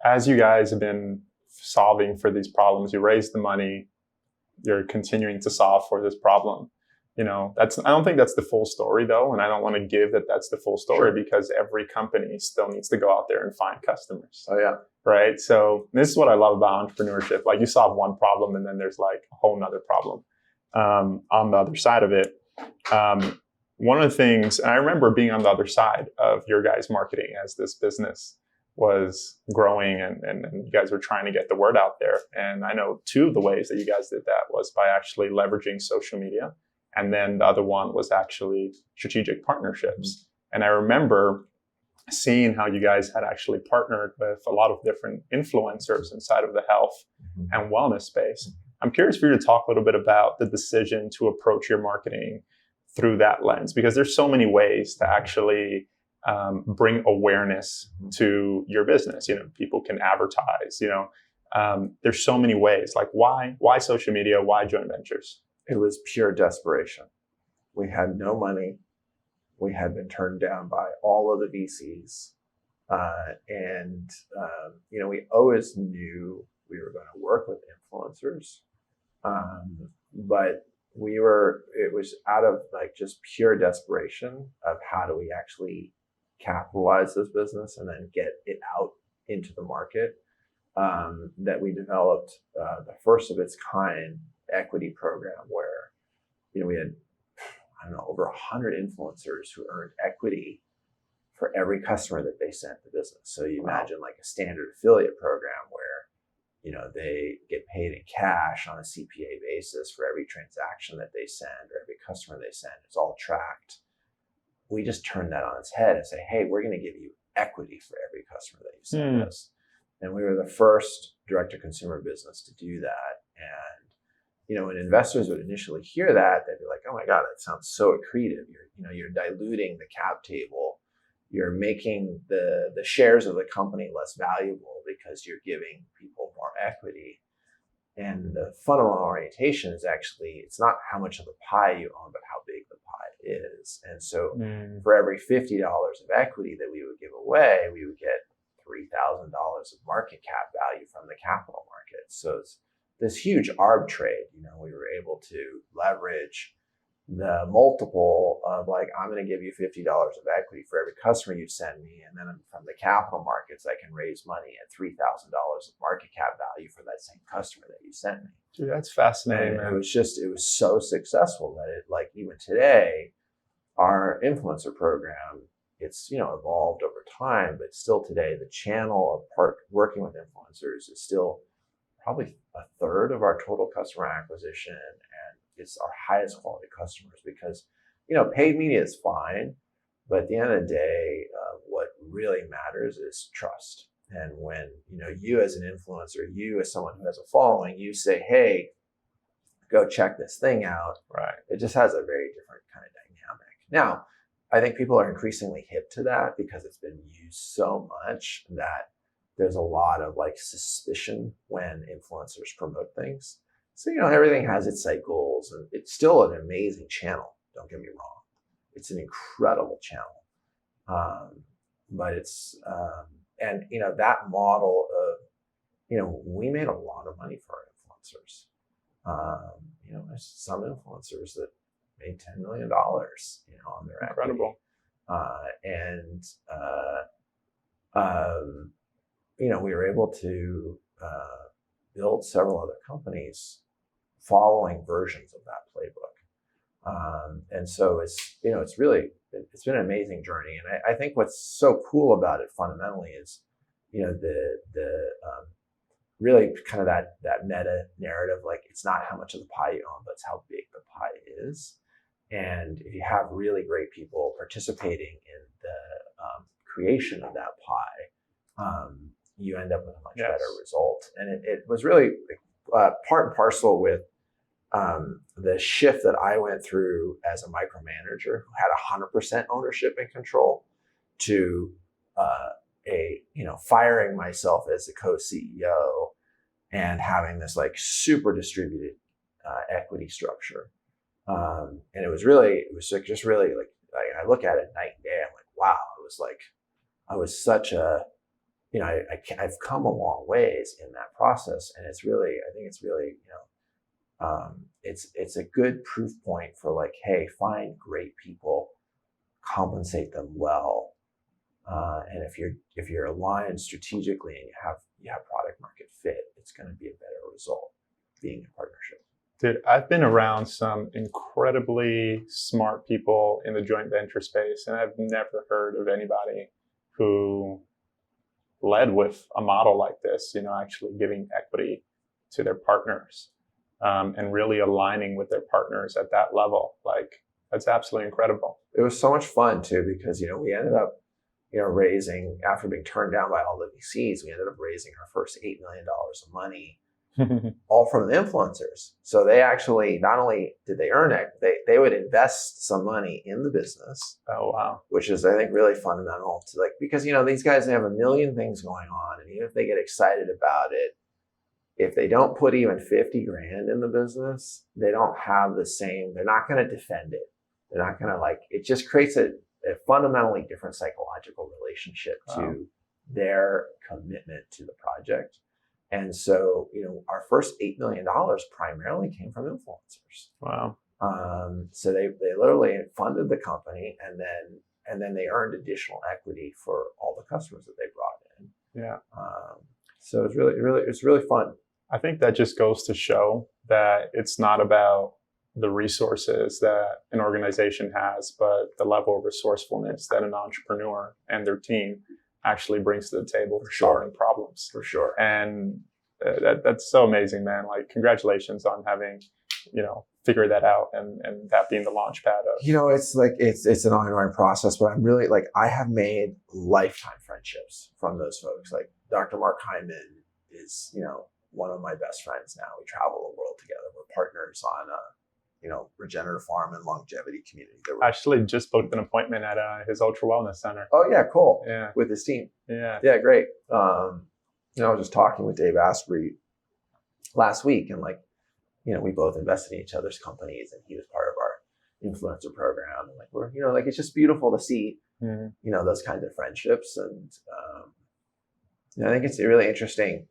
as you guys have been solving for these problems, you raised the money, you're continuing to solve for this problem. I don't think that's the full story though. And I don't want to give that's the full story, because every company still needs to go out there and find customers. Oh yeah. Right. So this is what I love about entrepreneurship. You solve one problem and then there's a whole nother problem on the other side of it. One of the things, and I remember being on the other side of your guys' marketing as this business was growing and you guys were trying to get the word out there. And I know two of the ways that you guys did that was by actually leveraging social media. And then the other one was actually strategic partnerships. And I remember seeing how you guys had actually partnered with a lot of different influencers inside of the health and wellness space. I'm curious for you to talk a little bit about the decision to approach your marketing through that lens, because there's so many ways to actually bring awareness to your business. People can advertise. There's so many ways. Like, why social media? Why joint ventures? It was pure desperation. We had no money. We had been turned down by all of the VCs. We always knew we were going to work with influencers. But it was out of like just pure desperation of how do we actually capitalize this business and then get it out into the market, that we developed the first of its kind equity program where, we had, over 100 influencers who earned equity for every customer that they sent the business. So you imagine like a standard affiliate program where, they get paid in cash on a CPA basis for every transaction that they send or every customer they send. It's all tracked. We just turned that on its head and say, hey, we're going to give you equity for every customer that you send us. And we were the first direct-to-consumer business to do that. And, when investors would initially hear that, they'd be like, oh my God, that sounds so accretive. You're diluting the cap table. You're making the shares of the company less valuable because you're giving people more equity. And the fundamental orientation is actually, it's not how much of the pie you own, but how big the pie is. And so for every $50 of equity that we would give away, we would get $3,000 of market cap value from the capital market. So it's this huge arb trade. We were able to leverage the multiple of like, I'm going to give you $50 of equity for every customer you send me. And then from the capital markets, I can raise money at $3,000 of market cap value for that same customer that you sent me. Dude, that's fascinating. And it was so successful that it, like, even today, our influencer program, it's, evolved over time, but still today, the channel of working with influencers is still probably a third of our total customer acquisition. And it's our highest quality customers because, paid media is fine, but at the end of the day, what really matters is trust. And when, you as an influencer, you as someone who has a following, you say, hey, go check this thing out. Right. It just has a very different kind of dynamic. Now, I think people are increasingly hip to that because it's been used so much that there's a lot of like suspicion when influencers promote things. So, everything has its cycles, and it's still an amazing channel. Don't get me wrong. It's an incredible channel. But it's, that model of, we made a lot of money for our influencers. There's some influencers that made $10 million, on their incredible equity. We were able to build several other companies following versions of that playbook. And so it's been an amazing journey. And I think what's so cool about it fundamentally is, really kind of that meta narrative, like it's not how much of the pie you own, but it's how big the pie is. And if you have really great people participating in the creation of that pie, you end up with a much better result. And it was really part and parcel with the shift that I went through as a micromanager who had 100% ownership and control to firing myself as the co-CEO and having this like super distributed equity structure. And it was just really like I look at it night and day. I'm like, wow, I was such a, I've come a long ways in that process. And I think it's really, it's a good proof point for like, hey, find great people, compensate them well. And if you're aligned strategically and you have product market fit, it's going to be a better result being in partnership. Dude, I've been around some incredibly smart people in the joint venture space, and I've never heard of anybody who led with a model like this, actually giving equity to their partners, and really aligning with their partners at that level. Like, that's absolutely incredible. It was so much fun too, because, we ended up, raising, after being turned down by all the VCs, we ended up raising our first $8 million of money all from the influencers. So they actually, not only did they earn it, they would invest some money in the business. Oh, wow. Which is, I think, really fundamental to because, these guys have a million things going on. And even if they get excited about it, if they don't put even 50 grand in the business, they don't have the same, they're not going to defend it. They're not going to it just creates a fundamentally different psychological relationship to their commitment to the project. And so, our first $8 million primarily came from influencers. Wow. So they literally funded the company, and then they earned additional equity for all the customers that they brought in. Yeah. So it's really fun. I think that just goes to show that it's not about the resources that an organization has, but the level of resourcefulness that an entrepreneur and their team actually brings to the table for solving problems. For sure. And that's so amazing, man. Congratulations on having, figure that out and that being the launch pad of. It's an ongoing process, but I'm really I have made lifetime friendships from those folks. Dr. Mark Hyman is, one of my best friends now. We travel the world together. We're partners on regenerative farm and longevity community. Actually just booked an appointment at his Ultra Wellness Center. Oh yeah, cool. Yeah. With his team. Yeah. Yeah, great. I was just talking with Dave Asprey last week, and we both invested in each other's companies, and he was part of our influencer program. And we're, it's just beautiful to see, those kinds of friendships. And I think it's really interesting.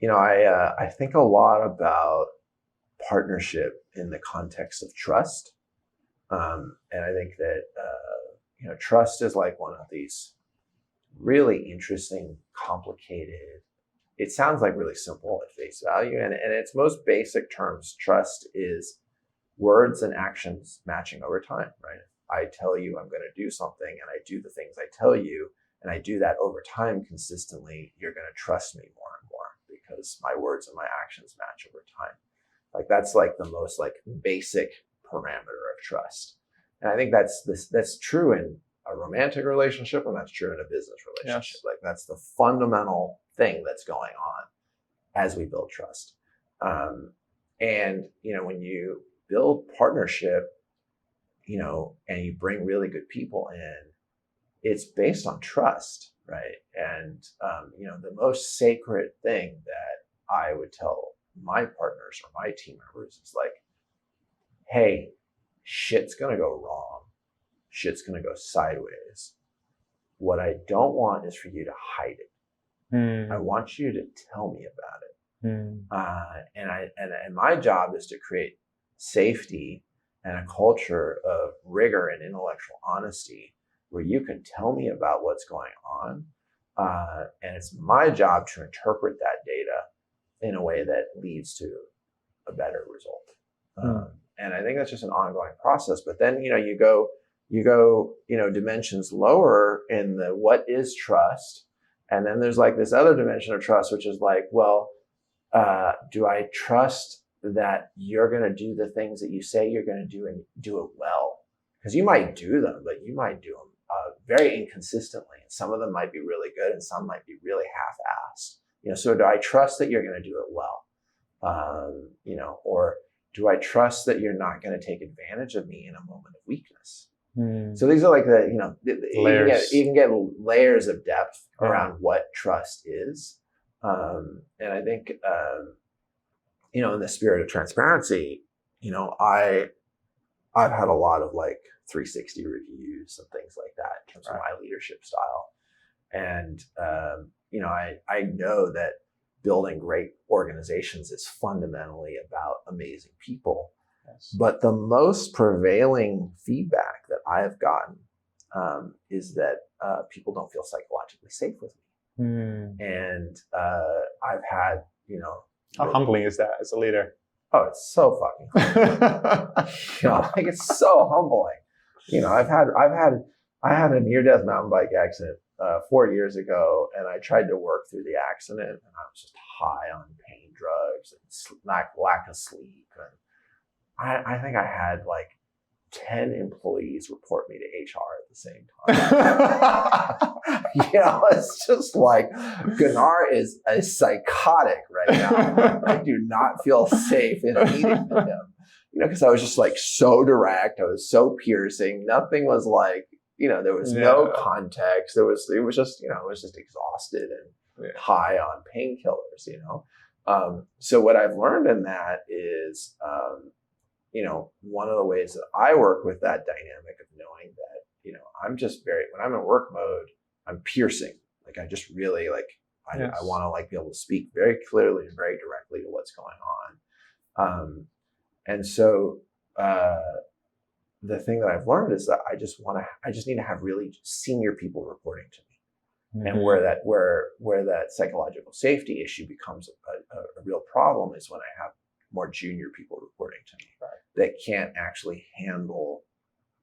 I think a lot about partnership in the context of trust. And I think that, trust is one of these really interesting, complicated, it sounds really simple at face value. And in its most basic terms, trust is words and actions matching over time, right? I tell you I'm going to do something, and I do the things I tell you, and I do that over time consistently, you're going to trust me more and more because my words and my actions match over time. That's the most basic parameter of trust. And I think that's true in a romantic relationship, and that's true in a business relationship. Yes. That's the fundamental thing that's going on as we build trust. And when you build partnership, and you bring really good people in, it's based on trust, right? And the most sacred thing that I would tell my partners or my team members is hey, shit's gonna go wrong. Shit's gonna go sideways. What I don't want is for you to hide it. I want you to tell me about it. And my job is to create safety and a culture of rigor and intellectual honesty where you can tell me about what's going on. And it's my job to interpret that data in a way that leads to a better result. And I think that's just an ongoing process. But then, you go, dimensions lower in the what is trust. And then there's this other dimension of trust, which is do I trust that you're going to do the things that you say you're going to do and do it well? Because you might do them, but you might do them very inconsistently. And some of them might be really good and some might be really half-assed. So do I trust that you're going to do it well? Or do I trust that you're not going to take advantage of me in a moment of weakness? So these are layers. You can get layers of depth around what trust is. And I think, in the spirit of transparency, I've had a lot of 360 reviews and things like that in terms of my leadership style. And, I know that building great organizations is fundamentally about amazing people. Yes. But the most prevailing feedback that I have gotten is that people don't feel psychologically safe with me. And I've had, how humbling is that as a leader? Oh, it's so fucking humbling. It's so humbling. I had a near-death mountain bike accident 4 years ago, and I tried to work through the accident, and I was just high on pain drugs and lack of sleep. And I think I had 10 employees report me to HR at the same time. It's just like Gunnar is a psychotic right now. I do not feel safe in a meeting with him, because I was just like so direct. I was so piercing. Nothing was like, there was no context. It was just exhausted and high on painkillers, So what I've learned in that is, one of the ways that I work with that dynamic of knowing that, I'm just when I'm in work mode, I'm piercing. Like I just really I want to be able to speak very clearly and very directly to what's going on. And so the thing that I've learned is that I just need to have really senior people reporting to me. Mm-hmm. And where that psychological safety issue becomes a real problem is when I have more junior people reporting to me that can't actually handle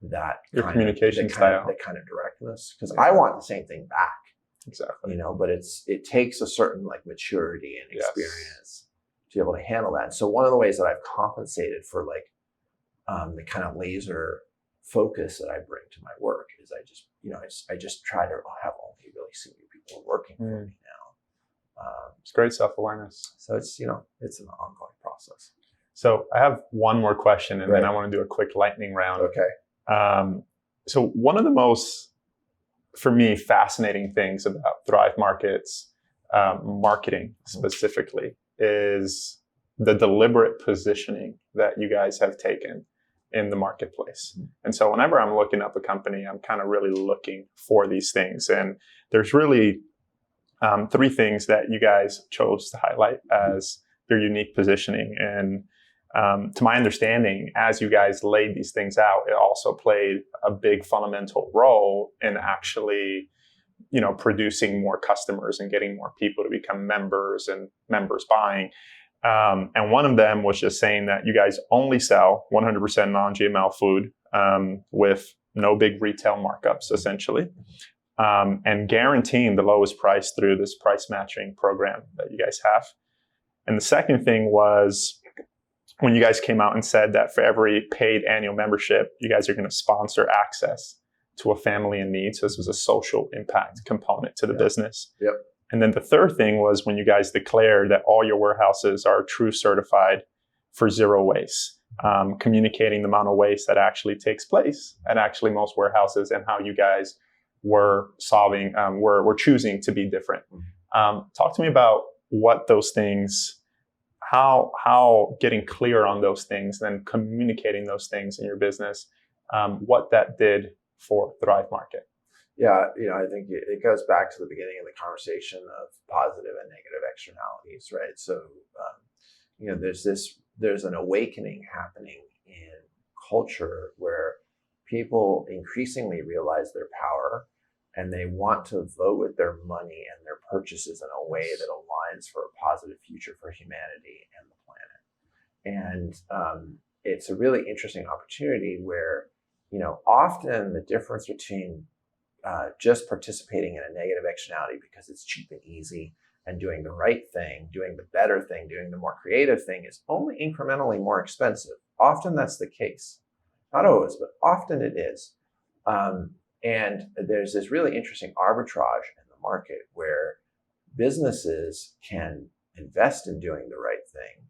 that communication style, that kind of directness. Because I want the same thing back. Exactly. But it takes a certain maturity and experience to be able to handle that. And so one of the ways that I've compensated for the kind of laser focus that I bring to my work is I just try to have only really senior people working for me now. It's great self-awareness. So it's an ongoing process. So I have one more question, and then I want to do a quick lightning round. Okay. So one of the most, for me, fascinating things about Thrive Markets marketing specifically is the deliberate positioning that you guys have taken in the marketplace. Mm-hmm. And so whenever I'm looking up a company, I'm kind of really looking for these things. And there's really three things that you guys chose to highlight as their unique positioning. And to my understanding, as you guys laid these things out, it also played a big fundamental role in actually, producing more customers and getting more people to become members and members buying. And one of them was just saying that you guys only sell 100% non-GMO food with no big retail markups, essentially, and guaranteeing the lowest price through this price matching program that you guys have. And the second thing was when you guys came out and said that for every paid annual membership, you guys are going to sponsor access to a family in need. So this was a social impact component to the business. Yep. And then the third thing was when you guys declared that all your warehouses are true certified for zero waste, communicating the amount of waste that actually takes place at actually most warehouses and how you guys were solving, were choosing to be different. Talk to me about what those things, how getting clear on those things, then communicating those things in your business, what that did for Thrive Market. Yeah, I think it goes back to the beginning of the conversation of positive and negative externalities, right? So, there's an awakening happening in culture where people increasingly realize their power and they want to vote with their money and their purchases in a way that aligns for a positive future for humanity and the planet. And it's a really interesting opportunity where, often the difference between just participating in a negative externality because it's cheap and easy and doing the right thing, doing the better thing, doing the more creative thing is only incrementally more expensive. Often that's the case. Not always, but often it is. And there's this really interesting arbitrage in the market where businesses can invest in doing the right thing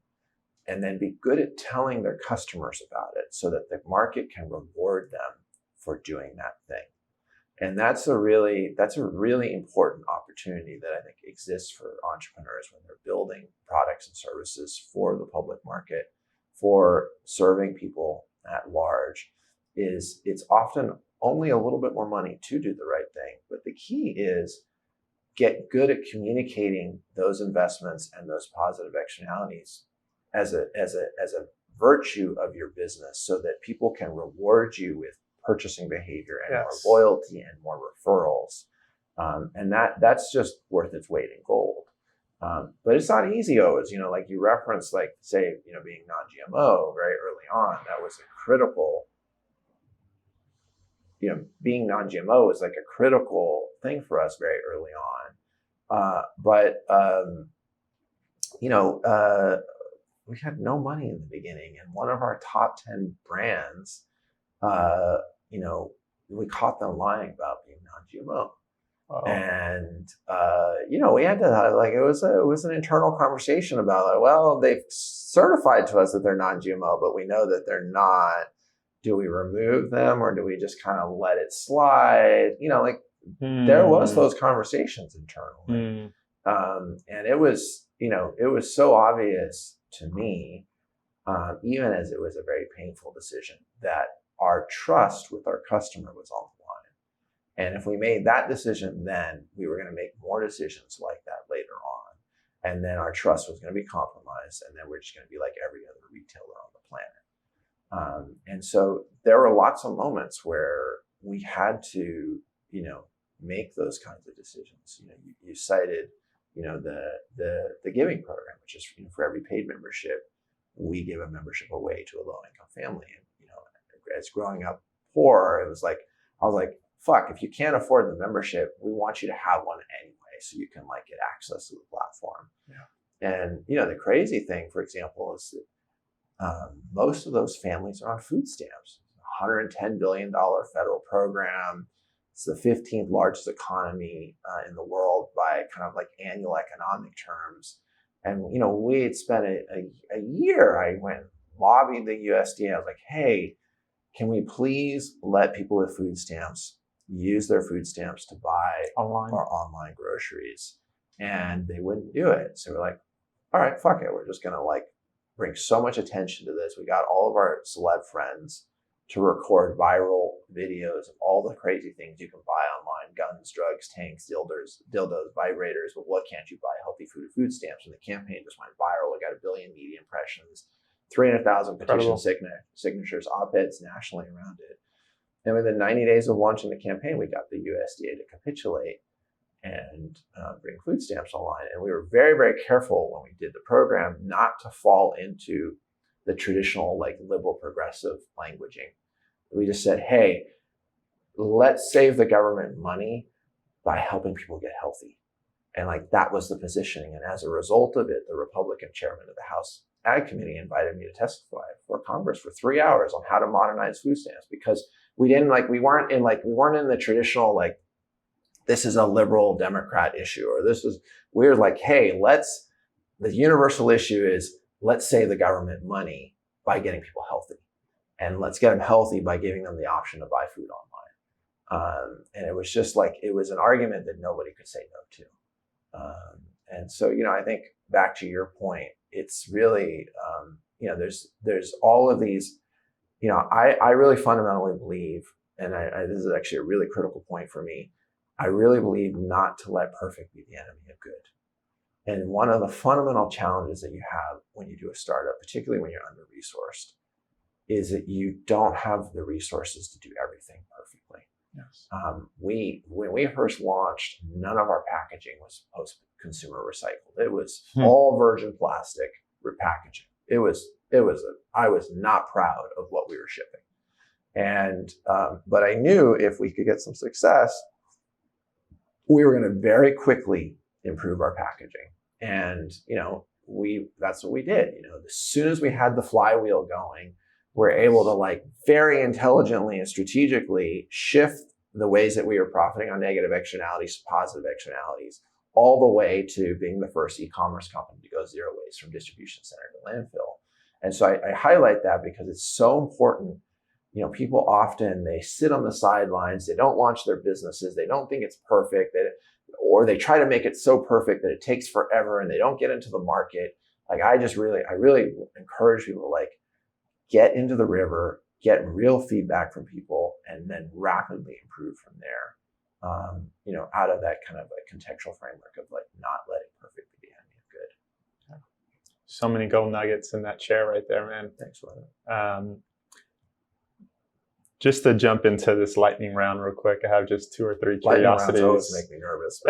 and then be good at telling their customers about it so that the market can reward them for doing that thing. And that's a really important opportunity that I think exists for entrepreneurs when they're building products and services for the public market, for serving people at large. It's often only a little bit more money to do the right thing. But the key is get good at communicating those investments and those positive externalities as a virtue of your business so that people can reward you with purchasing behavior and more loyalty and more referrals. And that's just worth its weight in gold. But it's not easy always, like you referenced, say, being non-GMO very early on, that was a critical, being non-GMO was like a critical thing for us very early on. But we had no money in the beginning, and one of our top 10 brands we caught them lying about being non-GMO. Oh. And, we had to, like, it was an internal conversation about, like, well, they've certified to us that they're non-GMO, but we know that they're not. Do we remove them, or do we just kind of let it slide? There was those conversations internally. And it was so obvious to me, even as it was a very painful decision, that our trust with our customer was on the line. And if we made that decision then, we were going to make more decisions like that later on. And then our trust was going to be compromised, and then we're just going to be like every other retailer on the planet. And so there were lots of moments where we had to, make those kinds of decisions. You cited, the giving program, which is, for every paid membership, we give a membership away to a low-income family. And, as growing up poor, I was like, fuck, if you can't afford the membership, we want you to have one anyway, so you can get access to the platform. Yeah. And, the crazy thing, for example, is that most of those families are on food stamps. $110 billion federal program. It's the 15th largest economy in the world by kind of annual economic terms. And, we had spent a year, I went lobbied the USDA. I was like, hey, can we please let people with food stamps use their food stamps to buy our online groceries? And they wouldn't do it. So we're like, all right, fuck it. We're just going to bring so much attention to this. We got all of our celeb friends to record viral videos of all the crazy things you can buy online: guns, drugs, tanks, dildos, vibrators. But what can't you buy? Healthy food stamps. And the campaign just went viral. We got 1 billion media impressions, 300,000 petition signatures, op-eds nationally around it. And within 90 days of launching the campaign, we got the USDA to capitulate and bring food stamps online. And we were very, very careful when we did the program not to fall into the traditional liberal progressive languaging. We just said, hey, let's save the government money by helping people get healthy. And that was the positioning. And as a result of it, the Republican chairman of the House Ag Committee invited me to testify for Congress for 3 hours on how to modernize food stamps, because we weren't in the traditional, this is a liberal Democrat issue, or we're like, hey, the universal issue is, let's save the government money by getting people healthy. And let's get them healthy by giving them the option to buy food online. And it was just it was an argument that nobody could say no to. And so, I think back to your point, it's really, there's all of these, I really fundamentally believe, and this is actually a really critical point for me, I really believe not to let perfect be the enemy of good. And one of the fundamental challenges that you have when you do a startup, particularly when you're under-resourced, is that you don't have the resources to do everything perfectly. Yes. When we first launched, none of our packaging was post-consumer recycled. It was all virgin plastic repackaging. I was not proud of what we were shipping. And, but I knew if we could get some success, we were going to very quickly improve our packaging. And, that's what we did. As soon as we had the flywheel going, we're able to very intelligently and strategically shift the ways that we were profiting on negative externalities to positive externalities, all the way to being the first e-commerce company to go zero waste from distribution center to landfill. And so I highlight that because it's so important. People often, they sit on the sidelines, they don't launch their businesses, they don't think it's perfect, or they try to make it so perfect that it takes forever and they don't get into the market. I really encourage people to get into the river, get real feedback from people, and then rapidly improve from there. Out of that kind of contextual framework of not letting perfect be the enemy of good. Yeah. So many gold nuggets in that chair right there, man. Thanks, brother. Just to jump into this lightning round real quick, I have just 2 or 3 curiosities. Lightning rounds always make me nervous.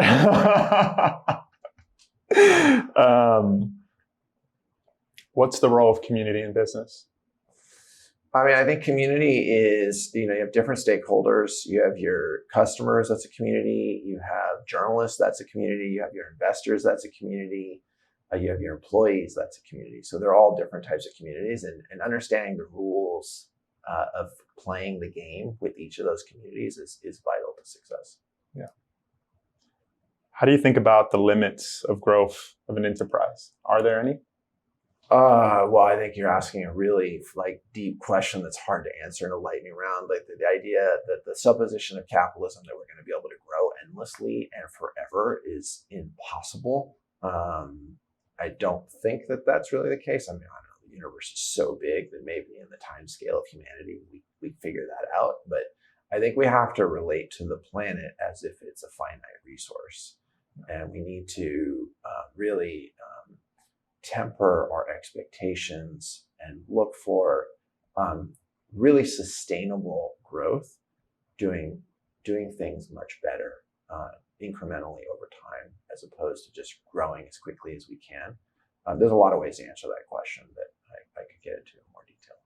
What's the role of community in business? I think community is, you have different stakeholders. You have your customers, that's a community. You have journalists, that's a community. You have your investors, that's a community. You have your employees, that's a community. So they're all different types of communities, and understanding the rules of playing the game with each of those communities is vital to success. Yeah. How do you think about the limits of growth of an enterprise? Are there any? Well, I think you're asking a really deep question that's hard to answer in a lightning round. Like the idea that the supposition of capitalism that we're going to be able to grow endlessly and forever is impossible. I don't think that that's really the case. I mean, I don't know, the universe is so big that maybe in the time scale of humanity, we figure that out. But I think we have to relate to the planet as if it's a finite resource. And we need to really temper our expectations and look for really sustainable growth, doing things much better incrementally over time, as opposed to just growing as quickly as we can. There's a lot of ways to answer that question that I could get into in more detail.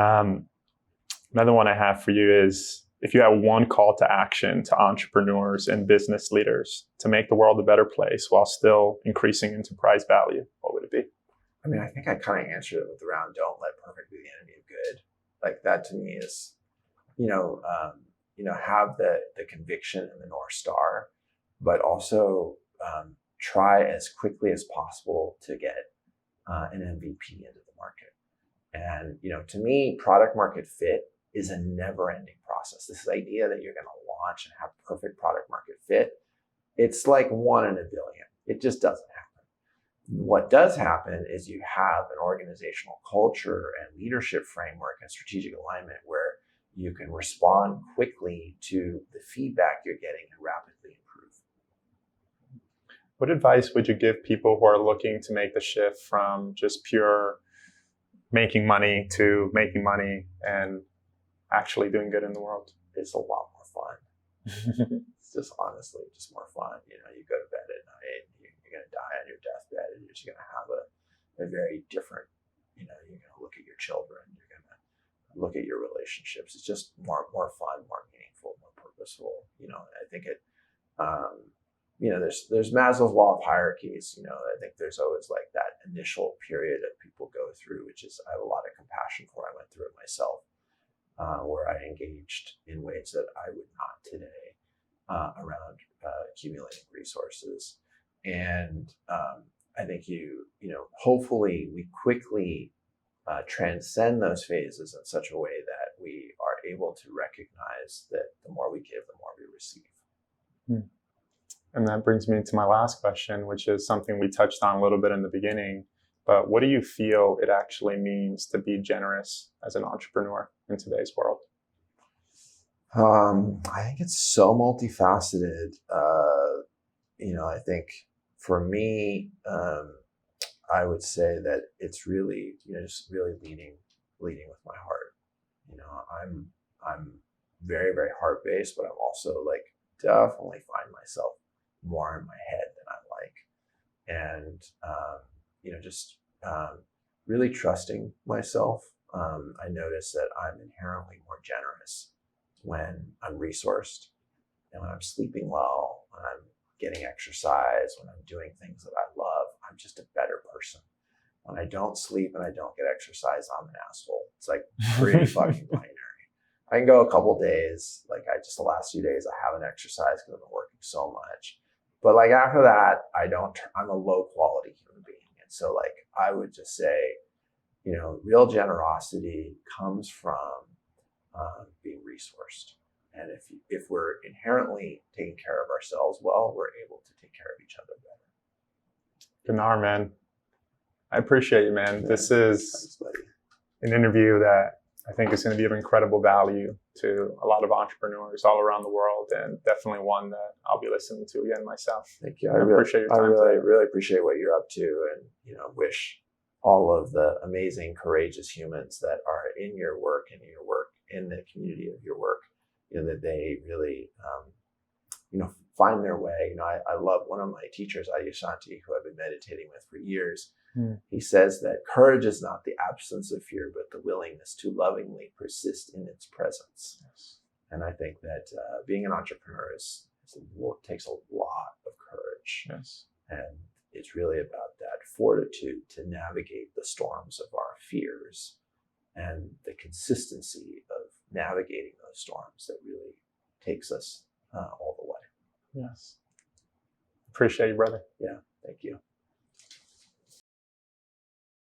Yeah. Another one I have for you is, if you have one call to action to entrepreneurs and business leaders to make the world a better place while still increasing enterprise value, what would it be? I mean, I think I kind of answered it with around don't let perfect be the enemy of good. Like that to me is, have the conviction and the North Star, but also try as quickly as possible to get an MVP into the market. And, to me, product market fit is a never-ending process. This idea that you're going to launch and have perfect product market fit, it's like 1 in a billion. It just doesn't happen. What does happen is you have an organizational culture and leadership framework and strategic alignment where you can respond quickly to the feedback you're getting and rapidly improve. What advice would you give people who are looking to make the shift from just pure making money to making money and actually doing good in the world? It's a lot more fun. It's just honestly just more fun. You go to bed at night, you're going to die on your deathbed, and you're just going to have a very different, you're going to look at your children, you're going to look at your relationships. It's just more fun, more meaningful, more purposeful. I think there's Maslow's law of hierarchies. I think there's always like that initial period that people go through, which is I have a lot of compassion for. I went through it myself. Where I engaged in ways that I would not today around accumulating resources. And I think hopefully we quickly transcend those phases in such a way that we are able to recognize that the more we give, the more we receive. And that brings me to my last question, which is something we touched on a little bit in the beginning. But what do you feel it actually means to be generous as an entrepreneur in today's world? I think it's so multifaceted. I think for me, I would say that it's really, just really leading with my heart. I'm very, very heart-based, but I'm also definitely find myself more in my head than I like. And really trusting myself. I notice that I'm inherently more generous when I'm resourced and when I'm sleeping well, when I'm getting exercise, when I'm doing things that I love. I'm just a better person. When I don't sleep and I don't get exercise, I'm an asshole. It's pretty fucking binary. I can go a couple days, the last few days I haven't exercised because I've been working so much. But after that, I'm a low quality human being. And so I would just say, real generosity comes from being resourced. And if we're inherently taking care of ourselves well, we're able to take care of each other better. Gunnar, man, I appreciate you, man. Yeah, this is an interview that I think is going to be of incredible value to a lot of entrepreneurs all around the world, and definitely one that I'll be listening to again myself. Thank you. I appreciate your time. I really appreciate what you're up to, and wish all of the amazing, courageous humans that are in your work and in the community of your work, that they really, find their way. I love one of my teachers, Adyashanti, who I've been meditating with for years. He says that courage is not the absence of fear, but the willingness to lovingly persist in its presence. Yes. And I think that being an entrepreneur takes a lot of courage. Yes. And it's really about that fortitude to navigate the storms of our fears and the consistency of navigating those storms that really takes us all the way. Yes. Appreciate you, brother. Yeah, thank you.